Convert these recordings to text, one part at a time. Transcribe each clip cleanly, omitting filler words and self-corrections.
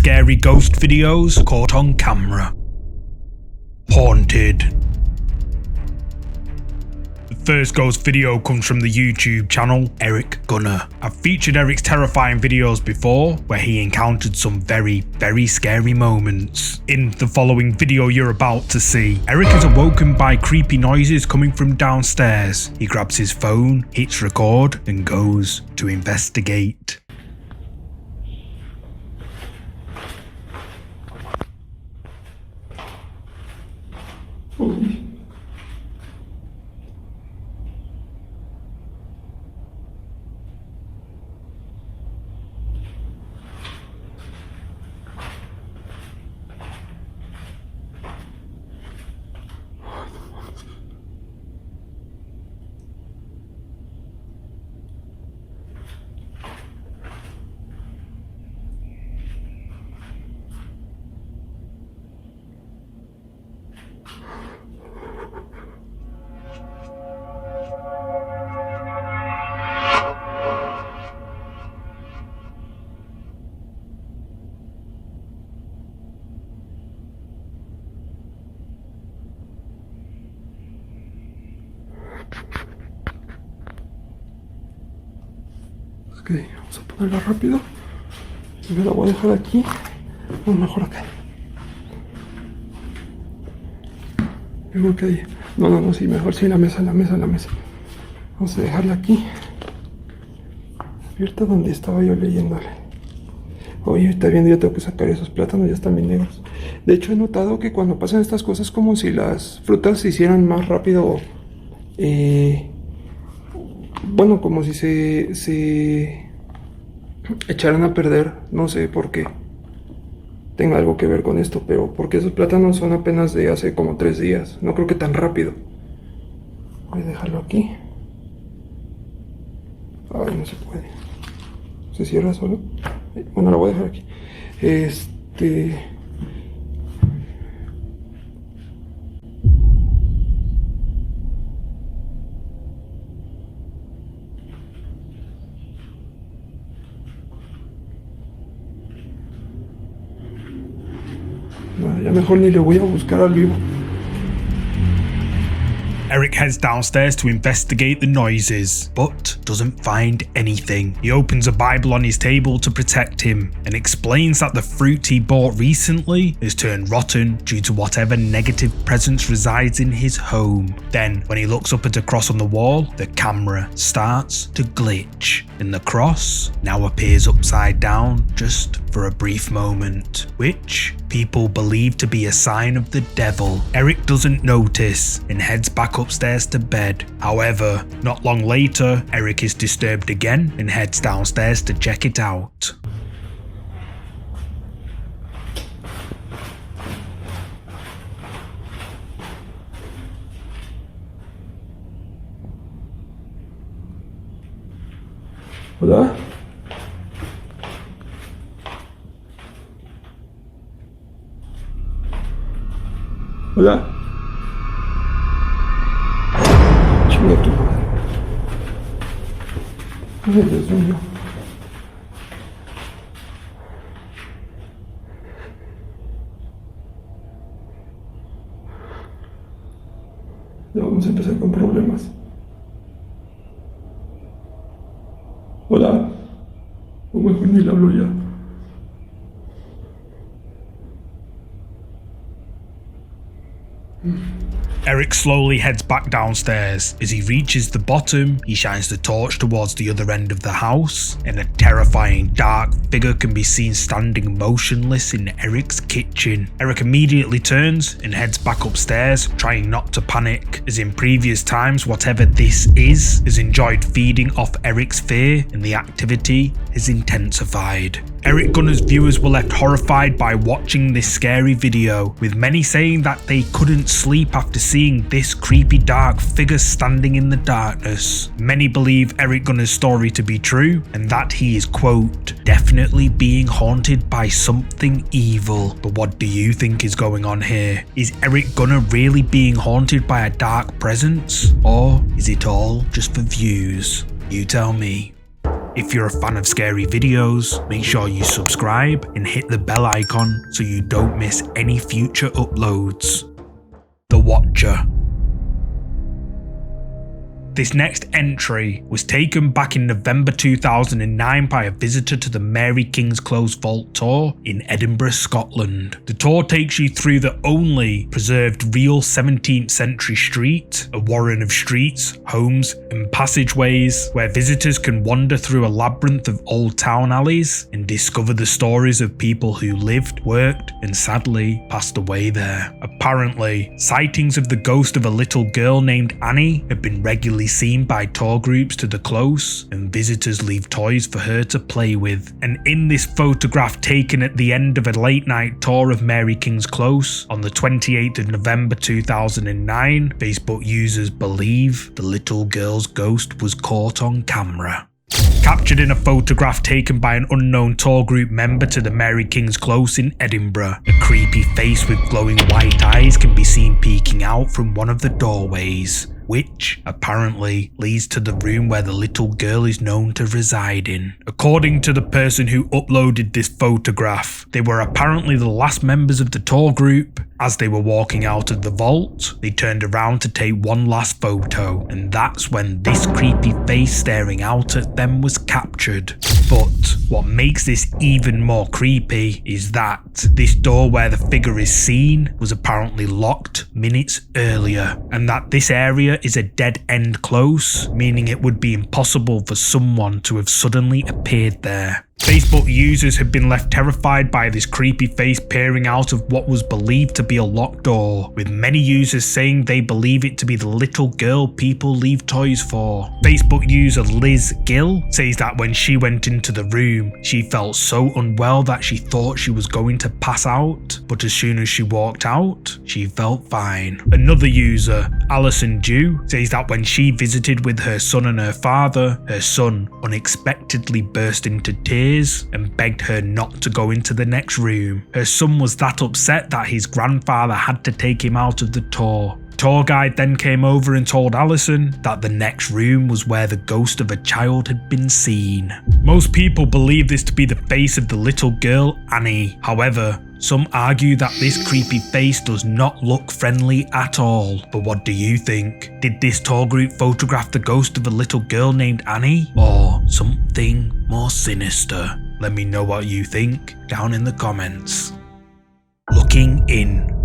scary ghost videos caught on camera. Haunted. The first ghost video comes from the YouTube channel Eric Gunner. I've featured Eric's terrifying videos before, where he encountered some very scary moments. In the following video you're about to see, Eric is awoken by creepy noises coming from downstairs. He grabs his phone, hits record, and goes to investigate. Ok, vamos a ponerla rápido. Yo la voy a dejar aquí. O mejor acá. Yo creo que ahí. No, sí, mejor sí, la mesa. Vamos a dejarla aquí. Abierta donde estaba yo leyéndole. Oye, está viendo, yo tengo que sacar esos plátanos, ya están bien negros. De hecho, he notado que cuando pasan estas cosas, como si las frutas se hicieran más rápido. Bueno, como si se echaran a perder. No sé por qué tenga algo que ver con esto, pero porque esos plátanos son apenas de hace como 3 días. No creo que tan rápido. Voy a dejarlo aquí. Ay, no se puede. ¿Se cierra solo? Bueno, lo voy a dejar aquí. No, ya mejor ni le voy a buscar al vivo. Eric heads downstairs to investigate the noises, but doesn't find anything. He opens a Bible on his table to protect him, and explains that the fruit he bought recently has turned rotten due to whatever negative presence resides in his home. Then, when he looks up at a cross on the wall, the camera starts to glitch, and the cross now appears upside down just for a brief moment, which people believe to be a sign of the devil. Eric doesn't notice and heads back upstairs to bed. However, not long later, Eric is disturbed again and heads downstairs to check it out. Hola. Hola. Chinga tu madre. Ay, Dios mío. Ya vamos a empezar con problemas. Hola. O mejor ni le hablo ya. Eric slowly heads back downstairs. As he reaches the bottom, he shines the torch towards the other end of the house, and a terrifying dark figure can be seen standing motionless in Eric's kitchen. Eric immediately turns and heads back upstairs, trying not to panic, as in previous times whatever this is has enjoyed feeding off Eric's fear, and the activity has intensified. Eric Gunner's viewers were left horrified by watching this scary video, with many saying that they couldn't sleep after seeing this creepy dark figure standing in the darkness. Many believe Eric Gunner's story to be true, and that he is, quote, definitely being haunted by something evil. But what do you think is going on here? Is Eric Gunner really being haunted by a dark presence? Or is it all just for views? You tell me. If you're a fan of scary videos, make sure you subscribe and hit the bell icon so you don't miss any future uploads. The Watcher. This next entry was taken back in November 2009 by a visitor to the Mary King's Close Vault tour in Edinburgh, Scotland. The tour takes you through the only preserved real 17th century street, a warren of streets, homes and passageways where visitors can wander through a labyrinth of old town alleys and discover the stories of people who lived, worked and sadly passed away there. Apparently, sightings of the ghost of a little girl named Annie have been regularly seen by tour groups to the close, and visitors leave toys for her to play with. And in this photograph taken at the end of a late night tour of Mary King's Close on the 28th of November 2009, Facebook users believe the little girl's ghost was caught on camera. Captured in a photograph taken by an unknown tour group member to the Mary King's Close in Edinburgh, a creepy face with glowing white eyes can be seen peeking out from one of the doorways, which apparently leads to the room where the little girl is known to reside in. According to the person who uploaded this photograph, they were apparently the last members of the tour group. As they were walking out of the vault, they turned around to take one last photo, and that's when this creepy face staring out at them was captured. But what makes this even more creepy is that this door where the figure is seen was apparently locked minutes earlier, and that this area is a dead-end close, meaning it would be impossible for someone to have suddenly appeared there. Facebook users have been left terrified by this creepy face peering out of what was believed to be a locked door, with many users saying they believe it to be the little girl people leave toys for. Facebook user Liz Gill says that when she went into the room, she felt so unwell that she thought she was going to pass out, but as soon as she walked out, she felt fine. Another user, Alison Dew, says that when she visited with her son and her father, her son unexpectedly burst into tears and begged her not to go into the next room. Her son was that upset that his grandfather had to take him out of the tour. The tour guide then came over and told Alison that the next room was where the ghost of a child had been seen. Most people believe this to be the face of the little girl Annie. However, some argue that this creepy face does not look friendly at all. But what do you think? Did this tour group photograph the ghost of a little girl named Annie? Or something more sinister? Let me know what you think down in the comments. Looking in.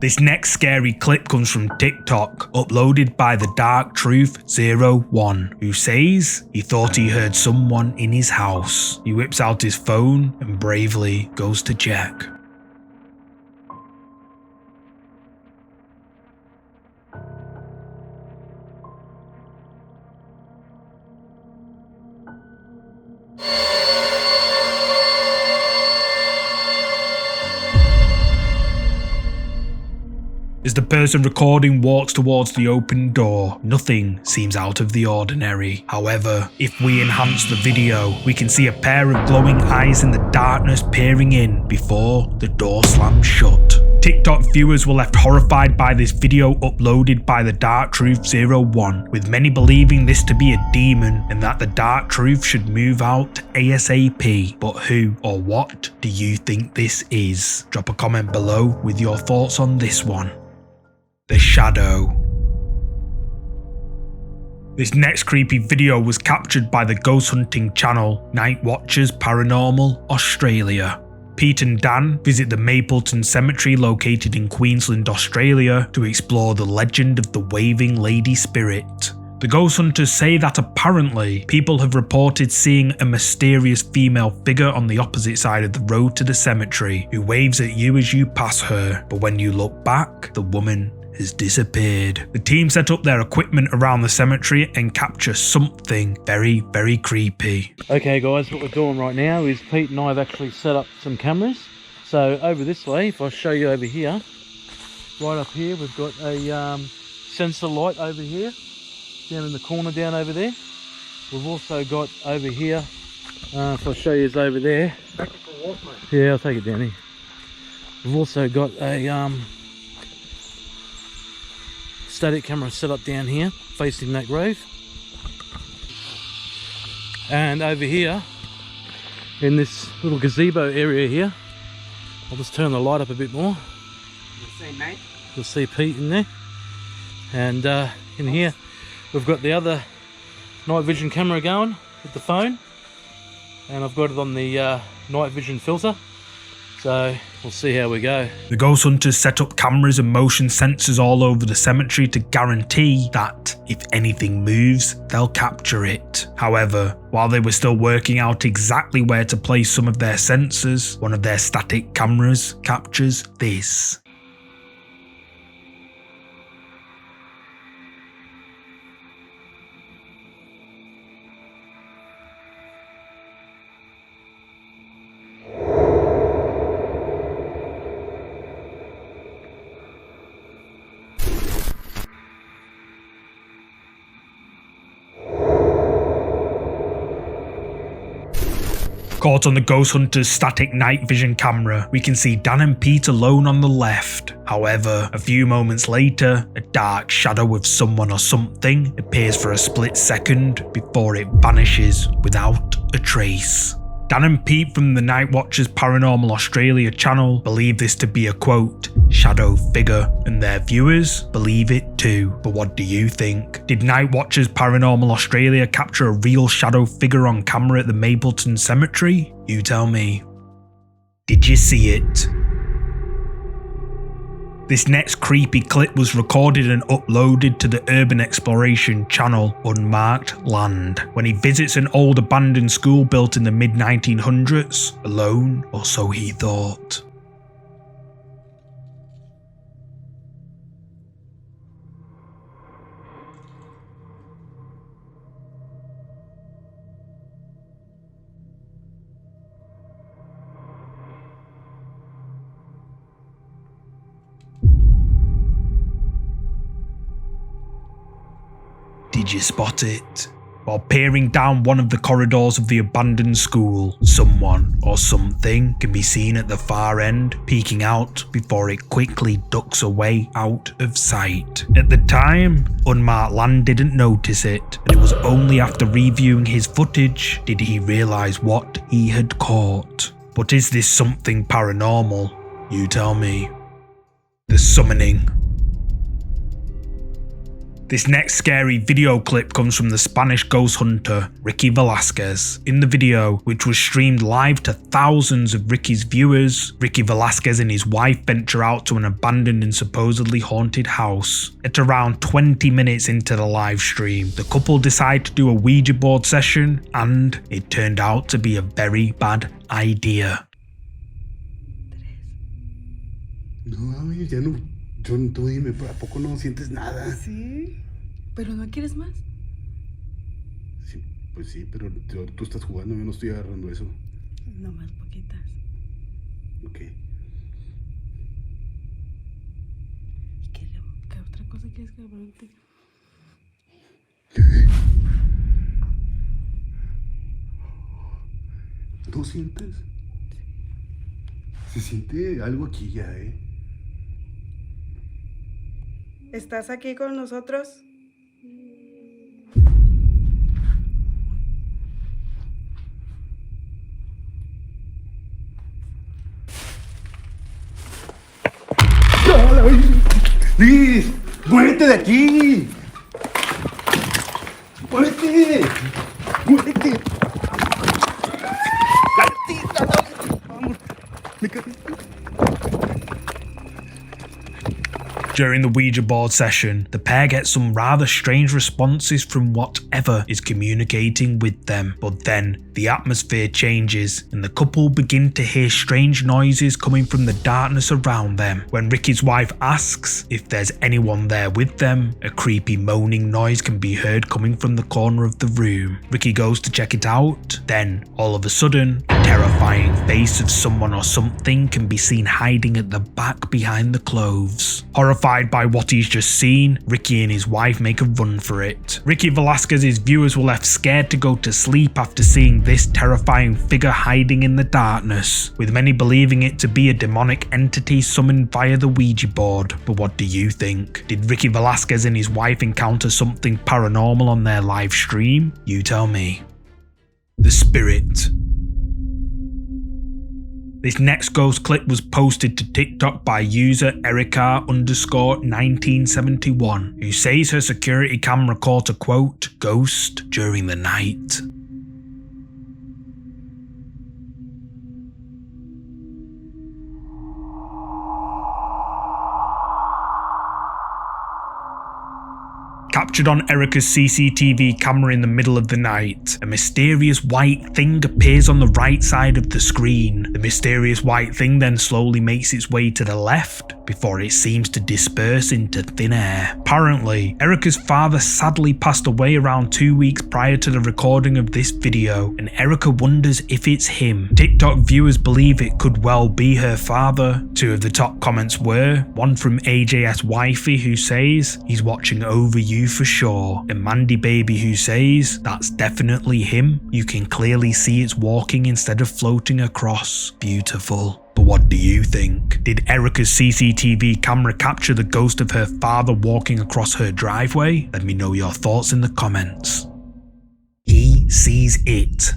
This next scary clip comes from TikTok, uploaded by the Dark Truth 01, who says he thought he heard someone in his house. He whips out his phone and bravely goes to check. As the person recording walks towards the open door, nothing seems out of the ordinary. However, if we enhance the video, we can see a pair of glowing eyes in the darkness peering in before the door slams shut. TikTok viewers were left horrified by this video uploaded by the Dark Truth 01, with many believing this to be a demon and that the Dark Truth should move out ASAP. But who or what do you think this is? Drop a comment below with your thoughts on this one. The Shadow. This next creepy video was captured by the ghost hunting channel Night Watchers Paranormal Australia. Pete and Dan visit the Mapleton Cemetery located in Queensland, Australia to explore the legend of the Waving Lady Spirit. The ghost hunters say that apparently people have reported seeing a mysterious female figure on the opposite side of the road to the cemetery who waves at you as you pass her, but when you look back, the woman has disappeared. The team set up their equipment around the cemetery and capture something very, very creepy. Okay guys, what we're doing right now is Pete and I have actually set up some cameras. So over this way, if I show you over here, right up here we've got a sensor light over here, down in the corner down over there. We've also got over here, if I show you, is over there. Yeah, I'll take it down here. We've also got a static camera set up down here facing that grave. And over here, in this little gazebo area here, I'll just turn the light up a bit more. You'll see Pete in there. And in here, we've got the other night vision camera going with the phone. And I've got it on the night vision filter. So we'll see how we go. The ghost hunters set up cameras and motion sensors all over the cemetery to guarantee that if anything moves, they'll capture it. However, while they were still working out exactly where to place some of their sensors, one of their static cameras captures this. Caught on the ghost hunter's static night vision camera, we can see Dan and Pete alone on the left. However, a few moments later, a dark shadow of someone or something appears for a split second before it vanishes without a trace. Dan and Pete from the Night Watchers Paranormal Australia channel believe this to be a quote, shadow figure, and their viewers believe it too. But what do you think? Did Night Watchers Paranormal Australia capture a real shadow figure on camera at the Mapleton Cemetery? You tell me. Did you see it? This next creepy clip was recorded and uploaded to the urban exploration channel Unmarked Land when he visits an old abandoned school built in the mid-1900s, alone, or so he thought. Did you spot it? While peering down one of the corridors of the abandoned school, someone or something can be seen at the far end, peeking out before it quickly ducks away out of sight. At the time, Unmarked Land didn't notice it, and it was only after reviewing his footage did he realise what he had caught. But is this something paranormal? You tell me. The Summoning. This next scary video clip comes from the Spanish ghost hunter Ricky Velasquez. In the video, which was streamed live to thousands of Ricky's viewers, Ricky Velasquez and his wife venture out to an abandoned and supposedly haunted house. At around 20 minutes into the live stream, the couple decide to do a Ouija board session, and it turned out to be a very bad idea. No, ya no. Tú dime, ¿a poco no sientes nada? Sí, pero ¿no quieres más? Sí, pues sí, pero tú estás jugando, yo no estoy agarrando eso. No más poquitas. Ok. ¿Y qué otra cosa quieres que pregunte? ¿No sientes? Se siente algo aquí ya, ¿Estás aquí con nosotros? ¡Liz! ¡Muévete de aquí! ¡Muévete! ¡Muévete! ¡Vamos! ¡Me caí! During the Ouija board session, the pair get some rather strange responses from whatever is communicating with them, but then the atmosphere changes and the couple begin to hear strange noises coming from the darkness around them. When Ricky's wife asks if there's anyone there with them, a creepy moaning noise can be heard coming from the corner of the room. Ricky goes to check it out, then all of a sudden, a terrifying face of someone or something can be seen hiding at the back behind the clothes. Horrified by what he's just seen, Ricky and his wife make a run for it. Ricky Velasquez's viewers were left scared to go to sleep after seeing this terrifying figure hiding in the darkness, with many believing it to be a demonic entity summoned via the Ouija board. But what do you think? Did Ricky Velasquez and his wife encounter something paranormal on their live stream? You tell me. the spirit. This next ghost clip was posted to TikTok by user Erica_1971, who says her security camera caught a quote, ghost during the night. Captured on Erica's CCTV camera in the middle of the night, a mysterious white thing appears on the right side of the screen. The mysterious white thing then slowly makes its way to the left before it seems to disperse into thin air. Apparently, Erica's father sadly passed away around 2 weeks prior to the recording of this video, and Erica wonders if it's him. TikTok viewers believe it could well be her father. Two of the top comments were, one from AJS Wifey who says, he's watching over you for sure, and Mandy Baby who says, that's definitely him, you can clearly see it's walking instead of floating across. Beautiful. But what do you think? Did Erica's CCTV camera capture the ghost of her father walking across her driveway? Let me know your thoughts in the comments. He sees it.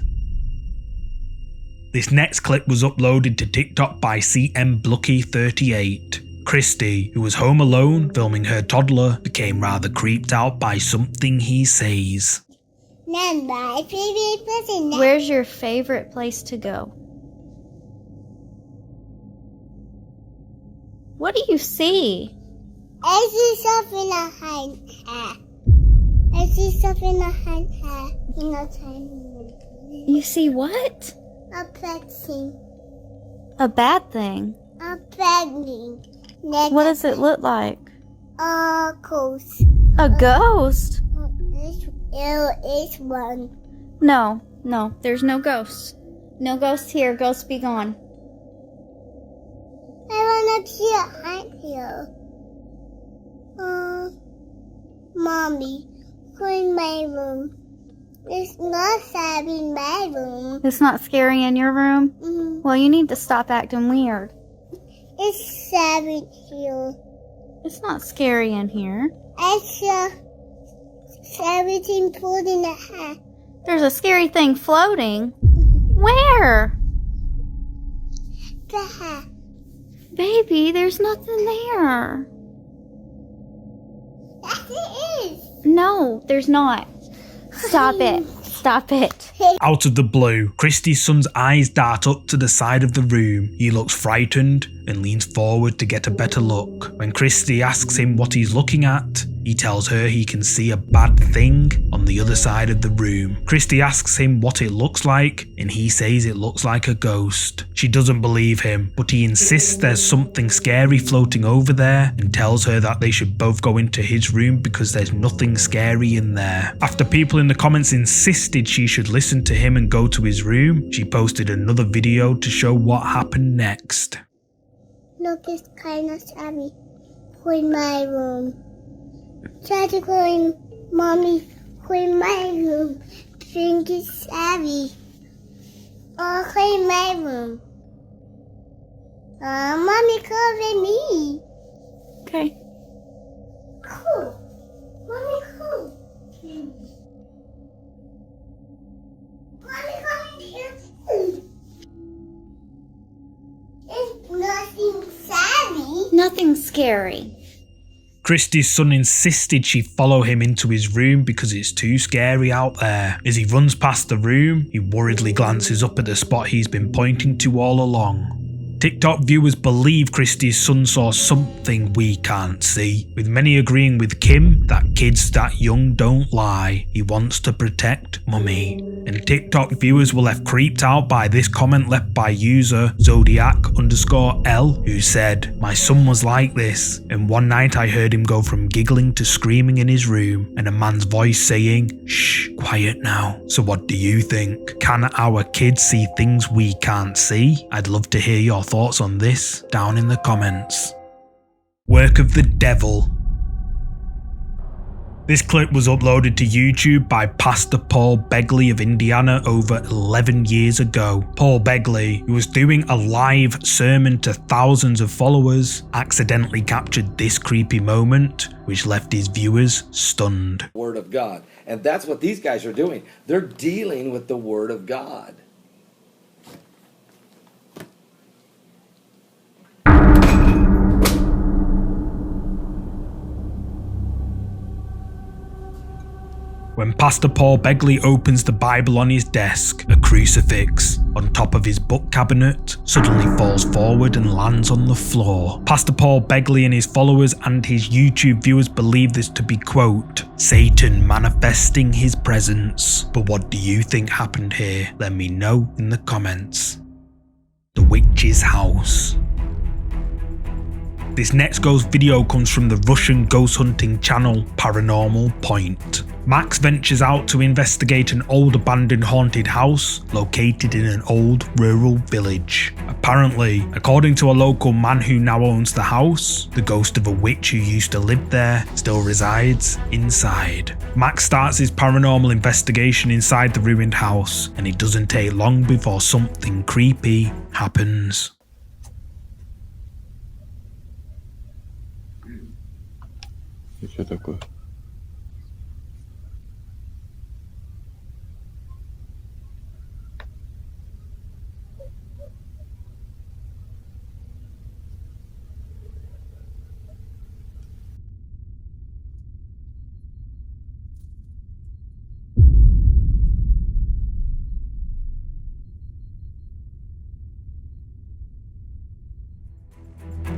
This next clip was uploaded to TikTok by CMBlucky38. Christy, who was home alone filming her toddler, became rather creeped out by something he says. Where's your favorite place to go? What do you see? I see something behind her. I see something behind her. You see what? A bad thing. A bad thing? A bad thing. What does it look like? A ghost. A ghost? It's one. No, there's no ghosts. No ghosts here. Ghosts be gone. I wanna see it right here. Mommy, go in my room. It's not sad in my room. It's not scary in your room? Mm. Well, you need to stop acting weird. It's sad in here. It's not scary in here. I saw everything pulled in the hat. There's a scary thing floating. Where? The hat. Baby, there's nothing there. Yes, it is. No, there's not. Stop it. Stop it. Out of the blue, Christy's son's eyes dart up to the side of the room. He looks frightened and leans forward to get a better look. When Christy asks him what he's looking at, he tells her he can see a bad thing on the other side of the room. Christy asks him what it looks like, and he says it looks like a ghost. She doesn't believe him, but he insists there's something scary floating over there and tells her that they should both go into his room because there's nothing scary in there. After people in the comments insisted she should listen to him and go to his room, she posted another video to show what happened next. Look, it's kind of scary. Go in my room. Try to go in, Mommy. Go in my room. Think it's scary. Oh, go in my room. Mommy, cover me. Okay. Cool. Mommy, cool. Mommy, come in here. It's nothing scary. Nothing scary. Christy's son insisted she follow him into his room because it's too scary out there. As he runs past the room, he worriedly glances up at the spot he's been pointing to all along. TikTok viewers believe Christy's son saw something we can't see, with many agreeing with Kim that kids that young don't lie. He wants to protect Mummy. And TikTok viewers were left creeped out by this comment left by user Zodiac_L, who said, "My son was like this, and one night I heard him go from giggling to screaming in his room, and a man's voice saying, 'Shh, quiet now.' So what do you think? Can our kids see things we can't see? I'd love to hear your thoughts on this down in the comments." Work of the devil. This clip was uploaded to YouTube by Pastor Paul Begley of Indiana over 11 years ago. Paul Begley, who was doing a live sermon to thousands of followers, accidentally captured this creepy moment, which left his viewers stunned. Word of God. And that's what these guys are doing. They're dealing with the Word of God. When Pastor Paul Begley opens the Bible on his desk, a crucifix on top of his book cabinet suddenly falls forward and lands on the floor. Pastor Paul Begley and his followers and his YouTube viewers believe this to be, quote, Satan manifesting his presence. But what do you think happened here? Let me know in the comments. The Witch's House. This next ghost video comes from the Russian ghost hunting channel Paranormal Point. Max ventures out to investigate an old abandoned haunted house located in an old rural village. Apparently, according to a local man who now owns the house, the ghost of a witch who used to live there still resides inside. Max starts his paranormal investigation inside the ruined house, and it doesn't take long before something creepy happens. Что такое?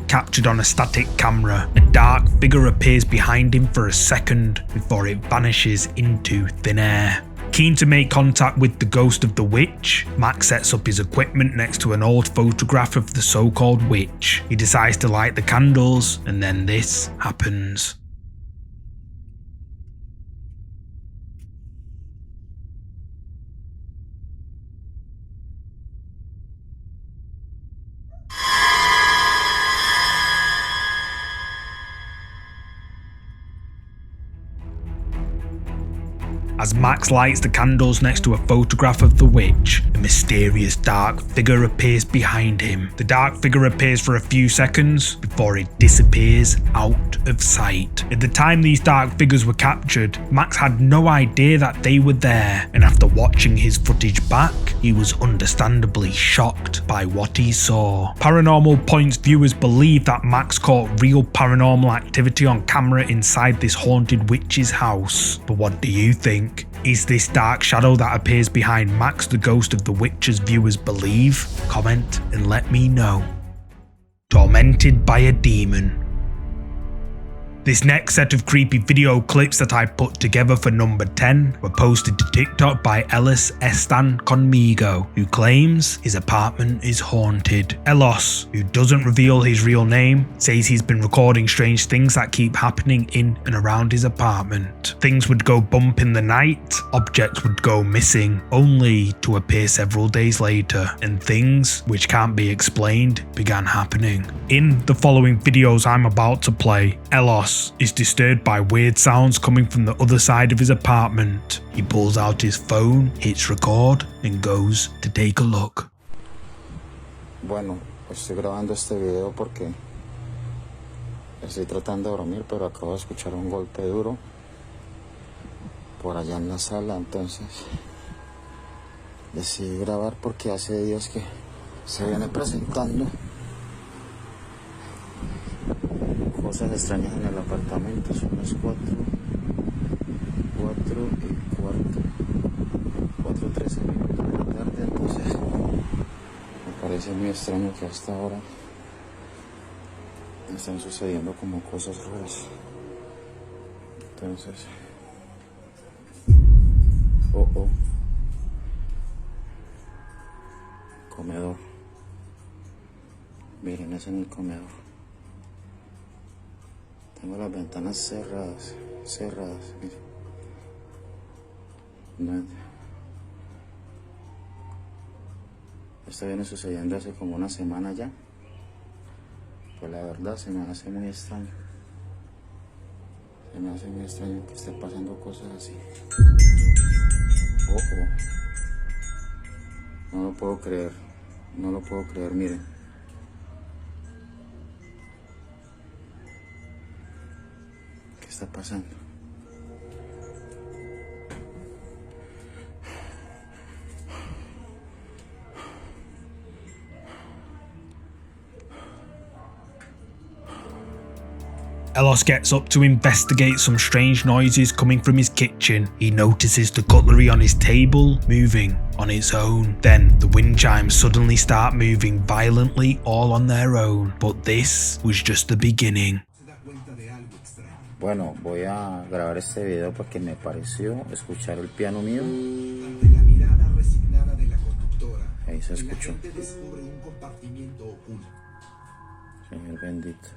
Captured on a static camera, a dark figure appears behind him for a second before it vanishes into thin air. Keen to make contact with the ghost of the witch, Max sets up his equipment next to an old photograph of the so-called witch. He decides to light the candles, and then this happens. As Max lights the candles next to a photograph of the witch, a mysterious dark figure appears behind him. The dark figure appears for a few seconds before it disappears out of sight. At the time these dark figures were captured, Max had no idea that they were there, and after watching his footage back, he was understandably shocked by what he saw. Paranormal Point's viewers believe that Max caught real paranormal activity on camera inside this haunted witch's house. But what do you think? Is this dark shadow that appears behind Max the ghost of the witch as viewers believe? Comment and let me know. Tormented by a demon. This next set of creepy video clips that I put together for number 10 were posted to TikTok by Ellis Estan Conmigo, who claims his apartment is haunted. Ellis, who doesn't reveal his real name, says he's been recording strange things that keep happening in and around his apartment. Things would go bump in the night, objects would go missing, only to appear several days later, and things which can't be explained began happening. In the following videos I'm about to play, Ellis is disturbed by weird sounds coming from the other side of his apartment. He pulls out his phone, hits record, and goes to take a look. Bueno, estoy grabando este video porque estoy tratando de dormir, pero acabo de escuchar un golpe duro por allá en la sala, entonces decidí grabar porque hace días que se viene presentando cosas extrañas en el apartamento. Son las 4 y cuarto, 4:13 minutos de la tarde, entonces me parece muy extraño que hasta ahora están sucediendo como cosas raras. Entonces, comedor, miren, es en el comedor. Tengo las ventanas cerradas, miren. No. Esto viene sucediendo hace como una semana ya. Pues la verdad se me hace muy extraño. Se me hace muy extraño que esté pasando cosas así. Oh, oh. No lo puedo creer. No lo puedo creer, miren. ¿Qué está pasando? Ellos gets up to investigate some strange noises coming from his kitchen. He notices the cutlery on his table moving on its own. Then the wind chimes suddenly start moving violently all on their own. But this was just the beginning. Bueno, voy a grabar este video porque me pareció escuchar el piano mío. La mirada resignada de la conductora. Ahí se escuchó. La gente descubre un compartimiento oculto. Señor bendito.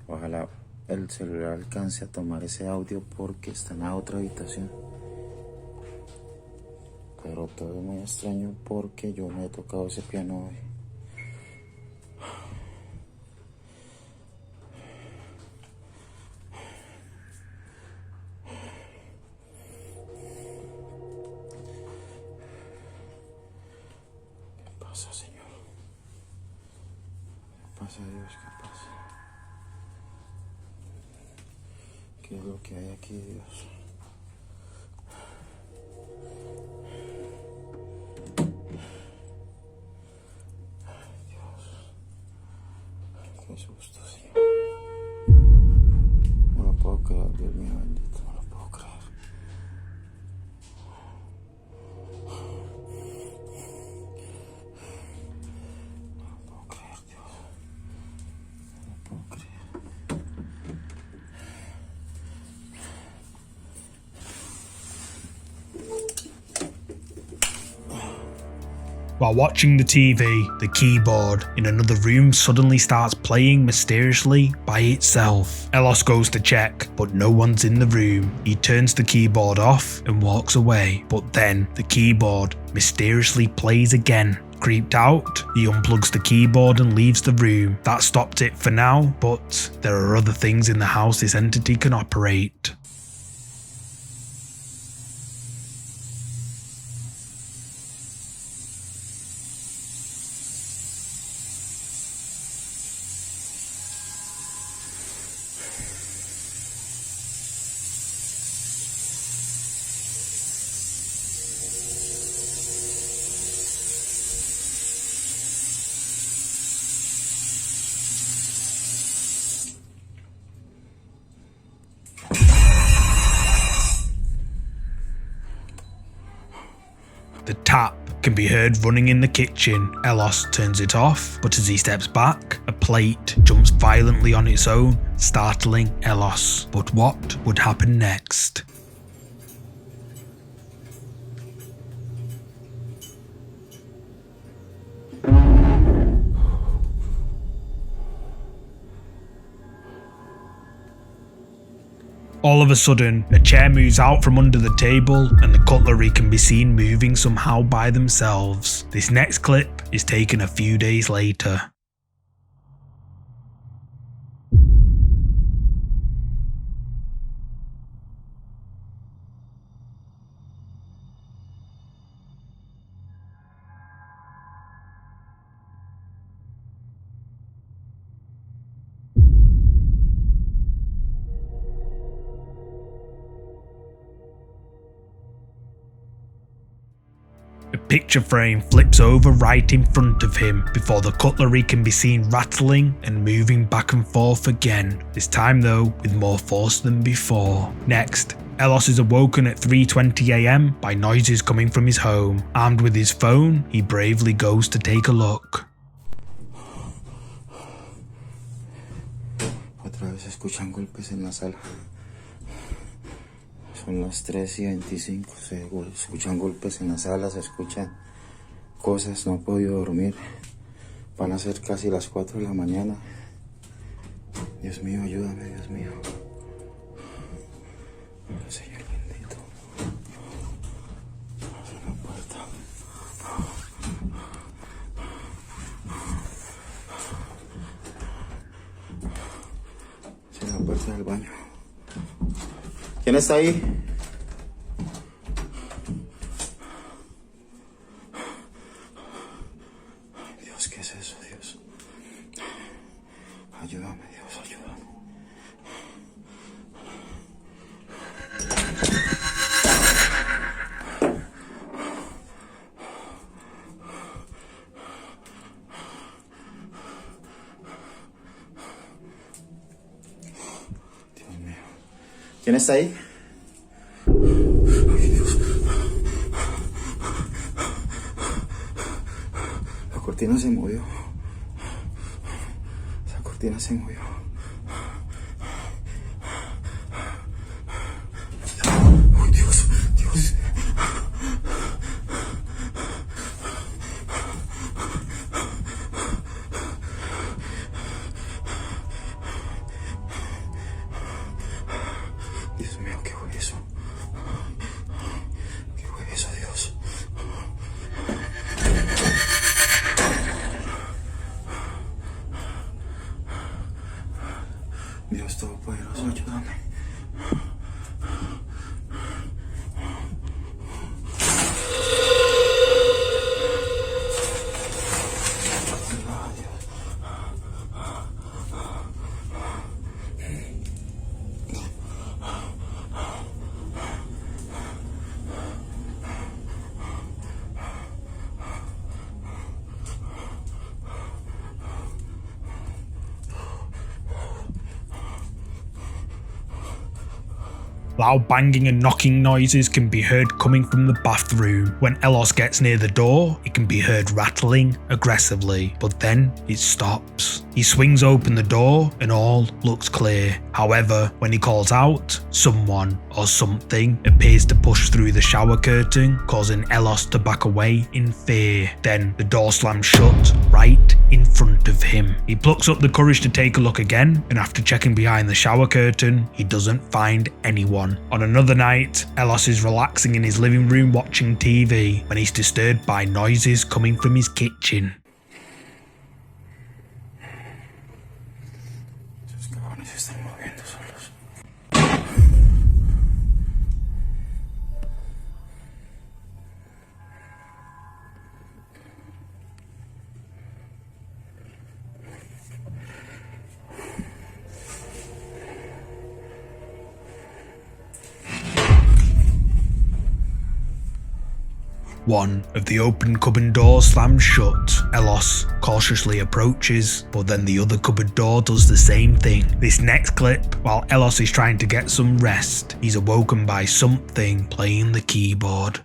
Ojalá el celular alcance a tomar ese audio porque está en la otra habitación. Pero todo es muy extraño porque yo me he tocado ese piano hoy. ¿Qué pasa, Señor? ¿Qué pasa, Dios? ¿Qué pasa? ¿Qué es lo que hay aquí, Dios? Ay, Dios. Qué susto, Señor. No lo puedo creer, Dios mío bendito, no lo puedo creer. No lo puedo creer, Dios. No lo puedo creer. While watching the TV, the keyboard in another room suddenly starts playing mysteriously by itself. Ellos goes to check, but no one's in the room. He turns the keyboard off and walks away, but then the keyboard mysteriously plays again. Creeped out, he unplugs the keyboard and leaves the room. That stopped it for now, but there are other things in the house this entity can operate. The tap can be heard running in the kitchen. Ellos turns it off, but as he steps back, a plate jumps violently on its own, startling Ellos. But what would happen next? All of a sudden, a chair moves out from under the table and the cutlery can be seen moving somehow by themselves. This next clip is taken a few days later. A picture frame flips over right in front of him before the cutlery can be seen rattling and moving back and forth again, this time though with more force than before. Next, Ellos is awoken at 3:20 AM by noises coming from his home. Armed with his phone, he bravely goes to take a look. Otra vez se escuchan golpes en la sala. Son las 3:25, se escuchan golpes en la sala, se escuchan cosas, no he podido dormir. Van a ser casi las 4 de la mañana. Dios mío, ayúdame, Dios mío. Señor bendito. Abre la puerta. Cierra la puerta, taza del baño. ¿Quién está ahí? Ay, Dios, ¿qué es eso, Dios? Ayúdame, Dios, ayúdame. Dios mío. ¿Quién está ahí? Ay, Dios. La cortina se movió. Esa cortina se movió. Ay, Dios, Dios. Dios mío, ¿qué fue eso? ¿Qué fue eso, Dios? Dios Todopoderoso, ayúdame. Loud banging and knocking noises can be heard coming from the bathroom. When Elos gets near the door, it can be heard rattling aggressively, but then it stops. He swings open the door and all looks clear. However, when he calls out, someone or something appears to push through the shower curtain, causing Elos to back away in fear. Then the door slams shut right in front of him. He plucks up the courage to take a look again, and after checking behind the shower curtain, he doesn't find anyone. On another night, Elos is relaxing in his living room watching TV when he's disturbed by noises coming from his kitchen. Esos cabrones se están moviendo solos. One of the open cupboard doors slams shut. Elos cautiously approaches, but then the other cupboard door does the same thing. This next clip, while Elos is trying to get some rest, he's awoken by something playing the keyboard.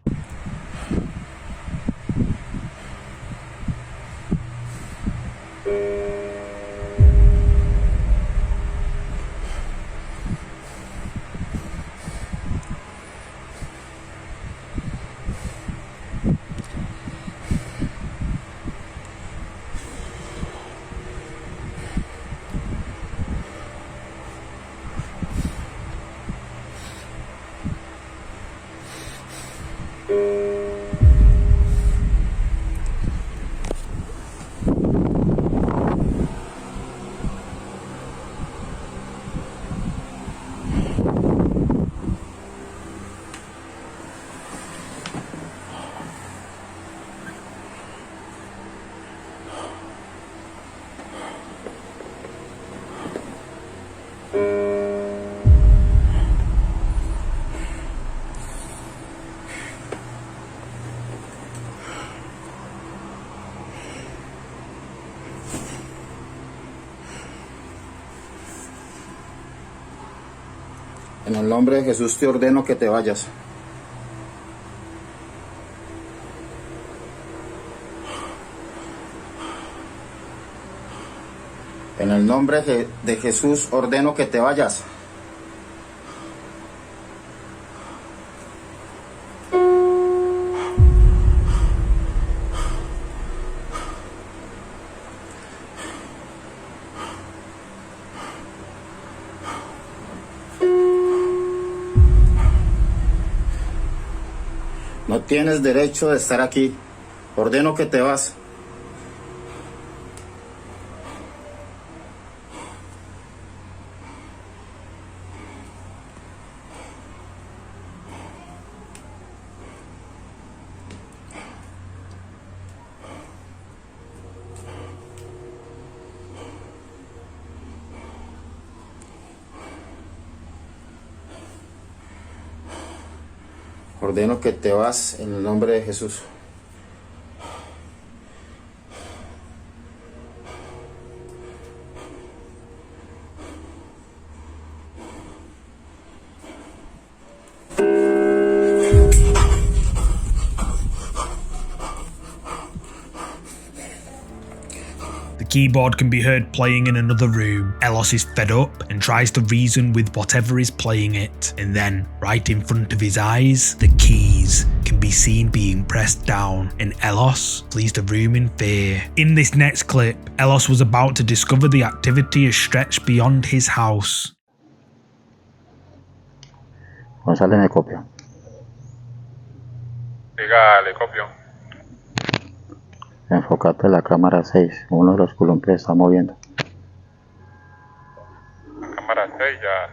En el nombre de Jesús te ordeno que te vayas. En el nombre de Jesús ordeno que te vayas. No tienes derecho de estar aquí. Ordeno que te vas. ordeno que te vas en el nombre de Jesús. The keyboard can be heard playing in another room. Elos is fed up and tries to reason with whatever is playing it. And then, right in front of his eyes, the keys can be seen being pressed down, and Elos flees the room in fear. In this next clip, Elos was about to discover the activity has stretched beyond his house. González me copia. Diga, le copio. Enfócate en la cámara 6. Uno de los columpios está moviendo. Cámara 6 ya.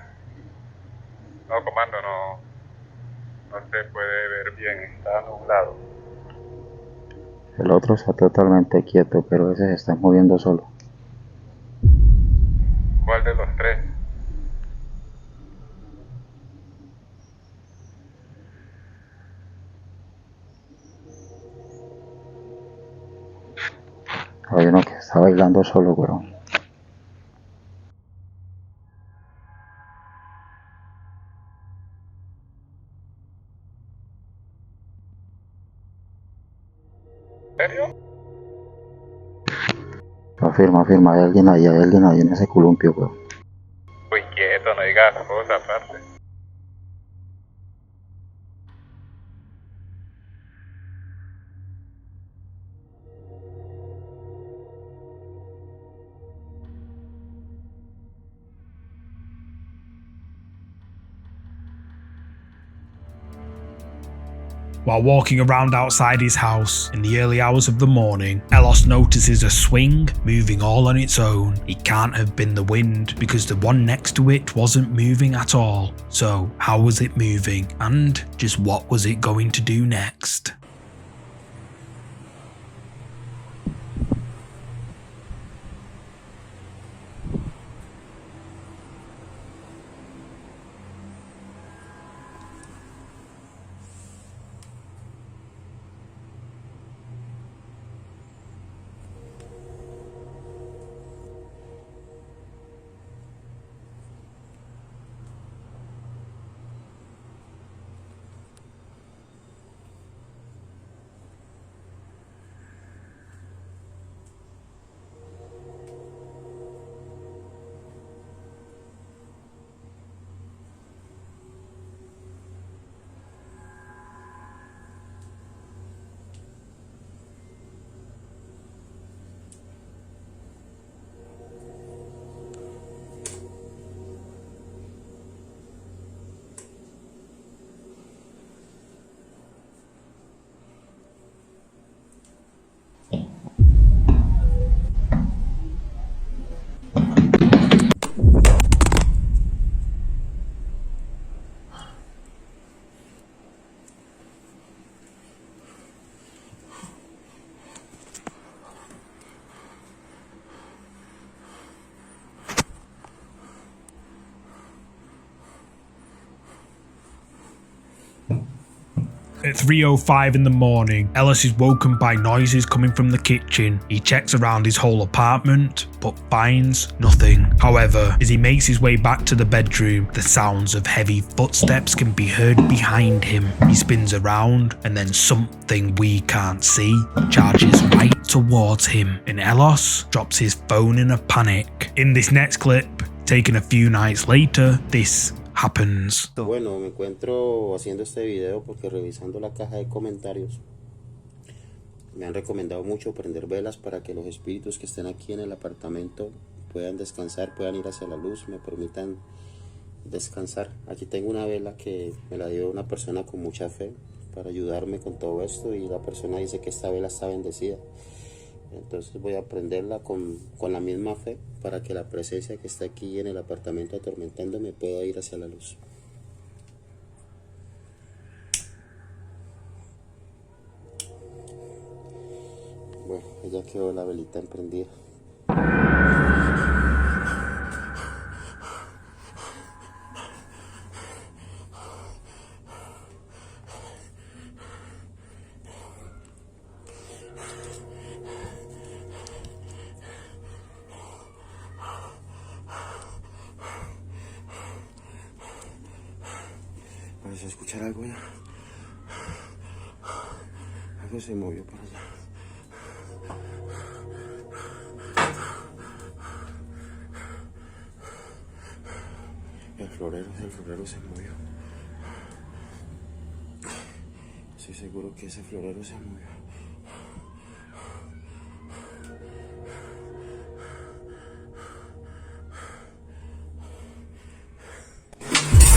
No, comando, no se puede ver bien, está nublado. El otro está totalmente quieto, pero ese se está moviendo solo. ¿Cuál de los tres? Hay uno que está bailando solo, weón. ¿En serio? Afirma, hay alguien ahí en ese columpio, weón. Muy quieto, no digas cosas aparte. While walking around outside his house in the early hours of the morning, Elos notices a swing moving all on its own. It can't have been the wind because the one next to it wasn't moving at all. So how was it moving, and just what was it going to do next? At 3:05 in the morning, Elos is woken by noises coming from the kitchen. He checks around his whole apartment, but finds nothing. However, as he makes his way back to the bedroom, the sounds of heavy footsteps can be heard behind him. He spins around, and then something we can't see charges right towards him, and Elos drops his phone in a panic. In this next clip, taken a few nights later, this happens. Bueno, me encuentro haciendo este video porque revisando la caja de comentarios me han recomendado mucho prender velas para que los espíritus que estén aquí en el apartamento puedan descansar, puedan ir hacia la luz, me permitan descansar. Aquí tengo una vela que me la dio una persona con mucha fe para ayudarme con todo esto, y la persona dice que esta vela está bendecida. Entonces voy a prenderla con la misma fe para que la presencia que está aquí en el apartamento atormentándome pueda ir hacia la luz. Bueno, ya quedó la velita emprendida. ¿Puedes escuchar algo ya? Algo se movió para allá. El florero se movió. Estoy seguro que ese florero se movió.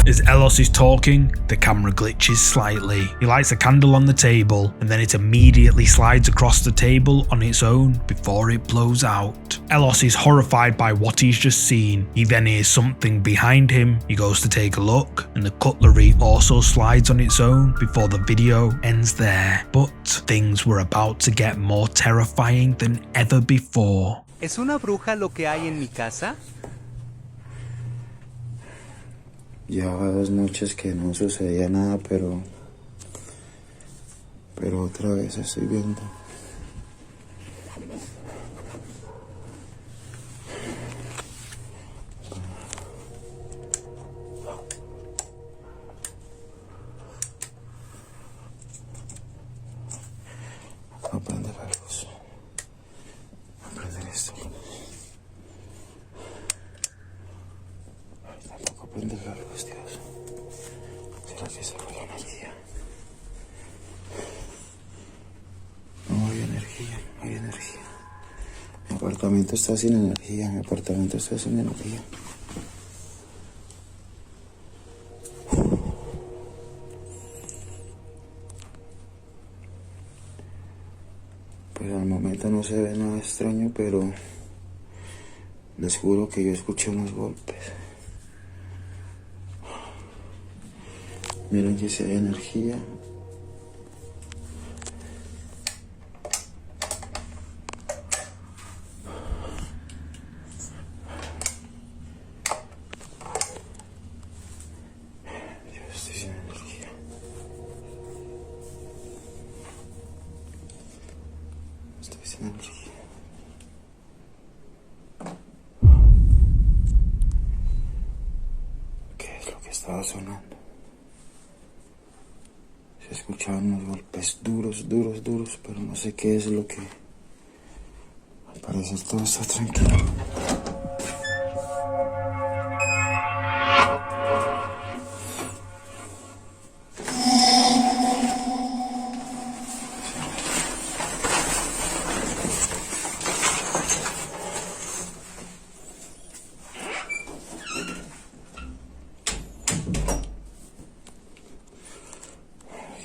As Elos is talking, the camera glitches slightly. He lights a candle on the table, and then it immediately slides across the table on its own before it blows out. Elos is horrified by what he's just seen. He then hears something behind him. He goes to take a look, and the cutlery also slides on its own before the video ends there. But things were about to get more terrifying than ever before. ¿Es una bruja lo que hay en mi casa? Llevaba 2 noches que no sucedía nada, pero otra vez estoy viendo. Voy a prender la luz. Voy a prender esto. Tampoco prender la luz, Dios. ¿Será que se fue la energía? No hay energía, no hay energía. Mi apartamento está sin energía, mi apartamento está sin energía. Pues al momento no se ve nada extraño, pero les juro que yo escuché unos golpes. Miren que si hay energía. Yo estoy sin energía. Estoy sin energía. ¿Qué es lo que estaba sonando? Se escuchaban unos golpes duros, pero no sé qué es lo que... Al parecer todo está tranquilo.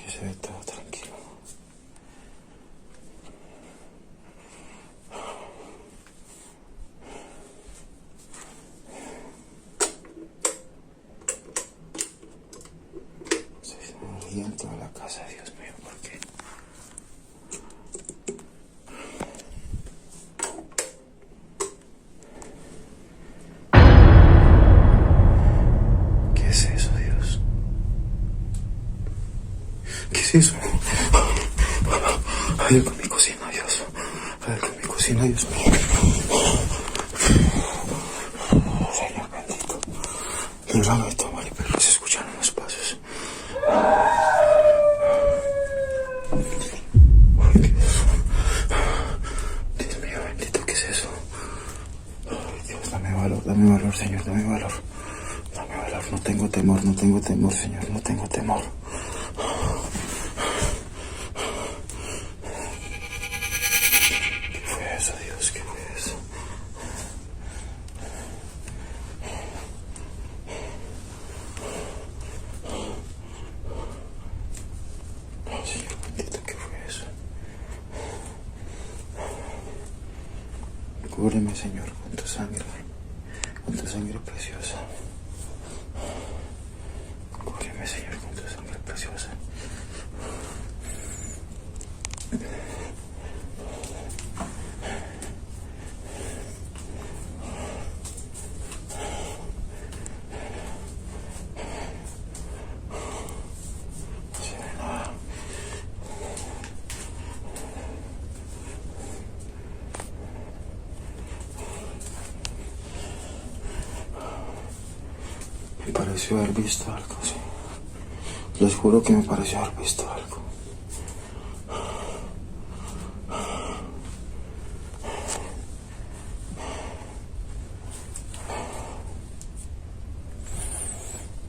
Se ve todo tranquilo. Se energía en toda la casa, Dios mío, ¿por qué? ¿Qué es eso, Dios? ¿Qué es eso? Hay algo en mi cocina, Dios. Hay algo en mi cocina, Dios mío. Señor bendito. Líbrame de todo mal, pero se escucharon los pasos. Ay, Dios mío bendito, ¿qué es eso? Ay, Dios, dame valor, Señor, dame valor. Dame valor, no tengo temor, Señor, no tengo temor. Dios, ¿qué fue eso? Oh, Señor bendito, ¿qué fue eso? Cúbreme, Señor, con tu sangre preciosa. Cúbreme, Señor, con tu sangre preciosa. pareció haber visto algo, sí. Les juro que me pareció haber visto algo.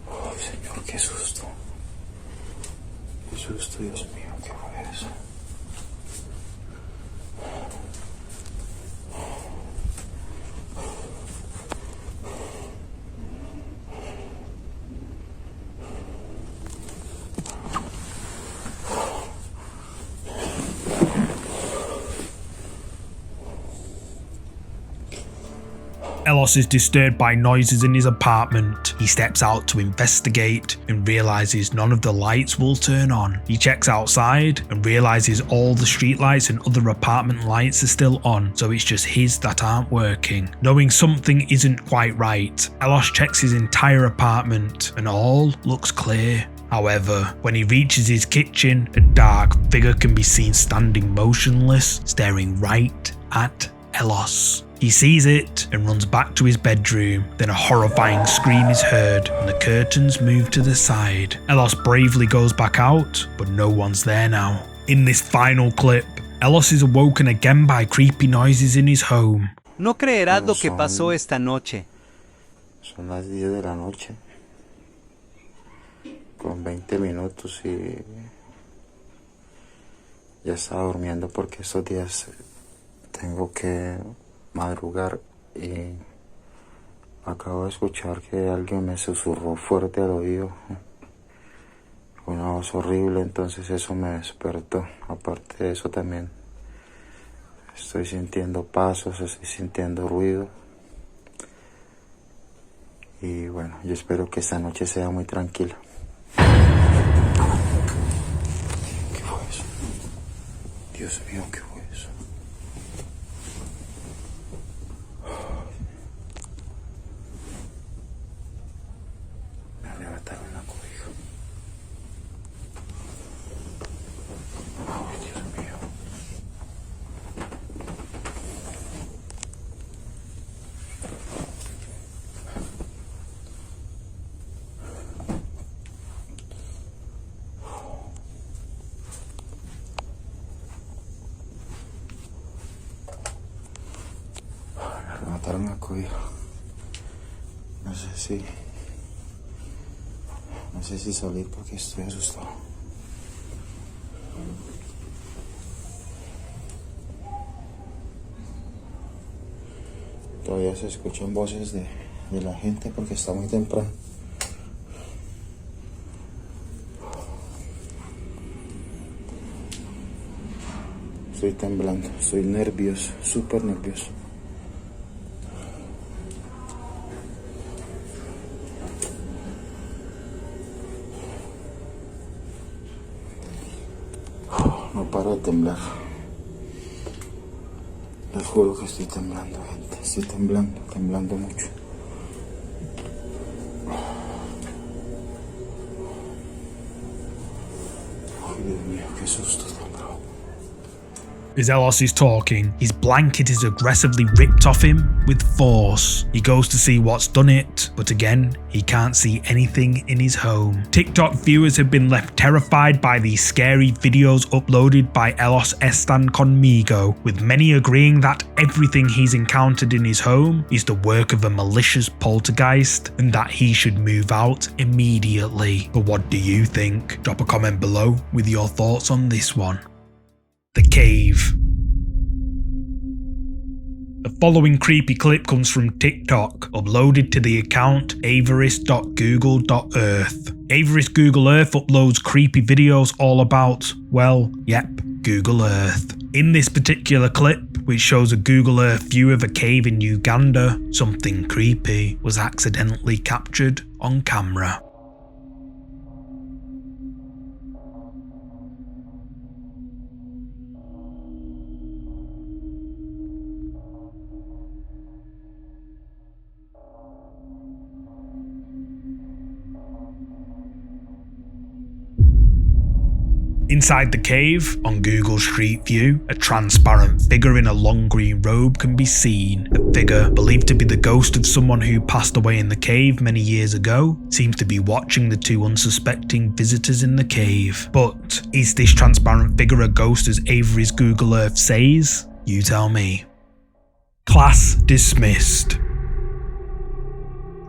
Ay, Señor, qué susto. Qué susto, Dios mío, ¿qué fue eso? Elos is disturbed by noises in his apartment. He steps out to investigate and realizes none of the lights will turn on. He checks outside and realizes all the streetlights and other apartment lights are still on, so it's just his that aren't working. Knowing something isn't quite right, Elos checks his entire apartment and all looks clear. However, when he reaches his kitchen, a dark figure can be seen standing motionless, staring right at Elos. He sees it and runs back to his bedroom, then a horrifying scream is heard and the curtains move to the side. Elos bravely goes back out, but no one's there now. In this final clip, Elos is awoken again by creepy noises in his home. No creerás lo que pasó esta noche. Son las 10 de la noche, con 20 minutos y ya estaba durmiendo porque estos días tengo que madrugar y acabo de escuchar que alguien me susurró fuerte al oído, una voz horrible, entonces eso me despertó. Aparte de eso también estoy sintiendo pasos, estoy sintiendo ruido y bueno, yo espero que esta noche sea muy tranquila. ¿Qué fue eso? Dios mío, ¿qué fue eso? Me arrebataron la cobija. Ay, Dios mío. Me mataron la cobija. No sé si salir porque estoy asustado. Todavía se escuchan voces de la gente porque está muy temprano. Estoy temblando, estoy nervioso, súper nervioso. No paro de temblar. Les juro que estoy temblando, gente. Estoy temblando mucho. Ay, Dios mío, qué susto, bro. As Elos is talking, his blanket is aggressively ripped off him with force. He goes to see what's done it, but again, he can't see anything in his home. TikTok viewers have been left terrified by these scary videos uploaded by Elos Están Conmigo, with many agreeing that everything he's encountered in his home is the work of a malicious poltergeist and that he should move out immediately. But what do you think? Drop a comment below with your thoughts on this one. The Cave. The following creepy clip comes from TikTok, uploaded to the account Avaris.google.earth. Avaris Google Earth uploads creepy videos all about, well, yep, Google Earth. In this particular clip, which shows a Google Earth view of a cave in Uganda, something creepy was accidentally captured on camera. Inside the cave, on Google Street View, a transparent figure in a long green robe can be seen. The figure, believed to be the ghost of someone who passed away in the cave many years ago, seems to be watching the two unsuspecting visitors in the cave. But is this transparent figure a ghost as Avery's Google Earth says? You tell me. Class dismissed.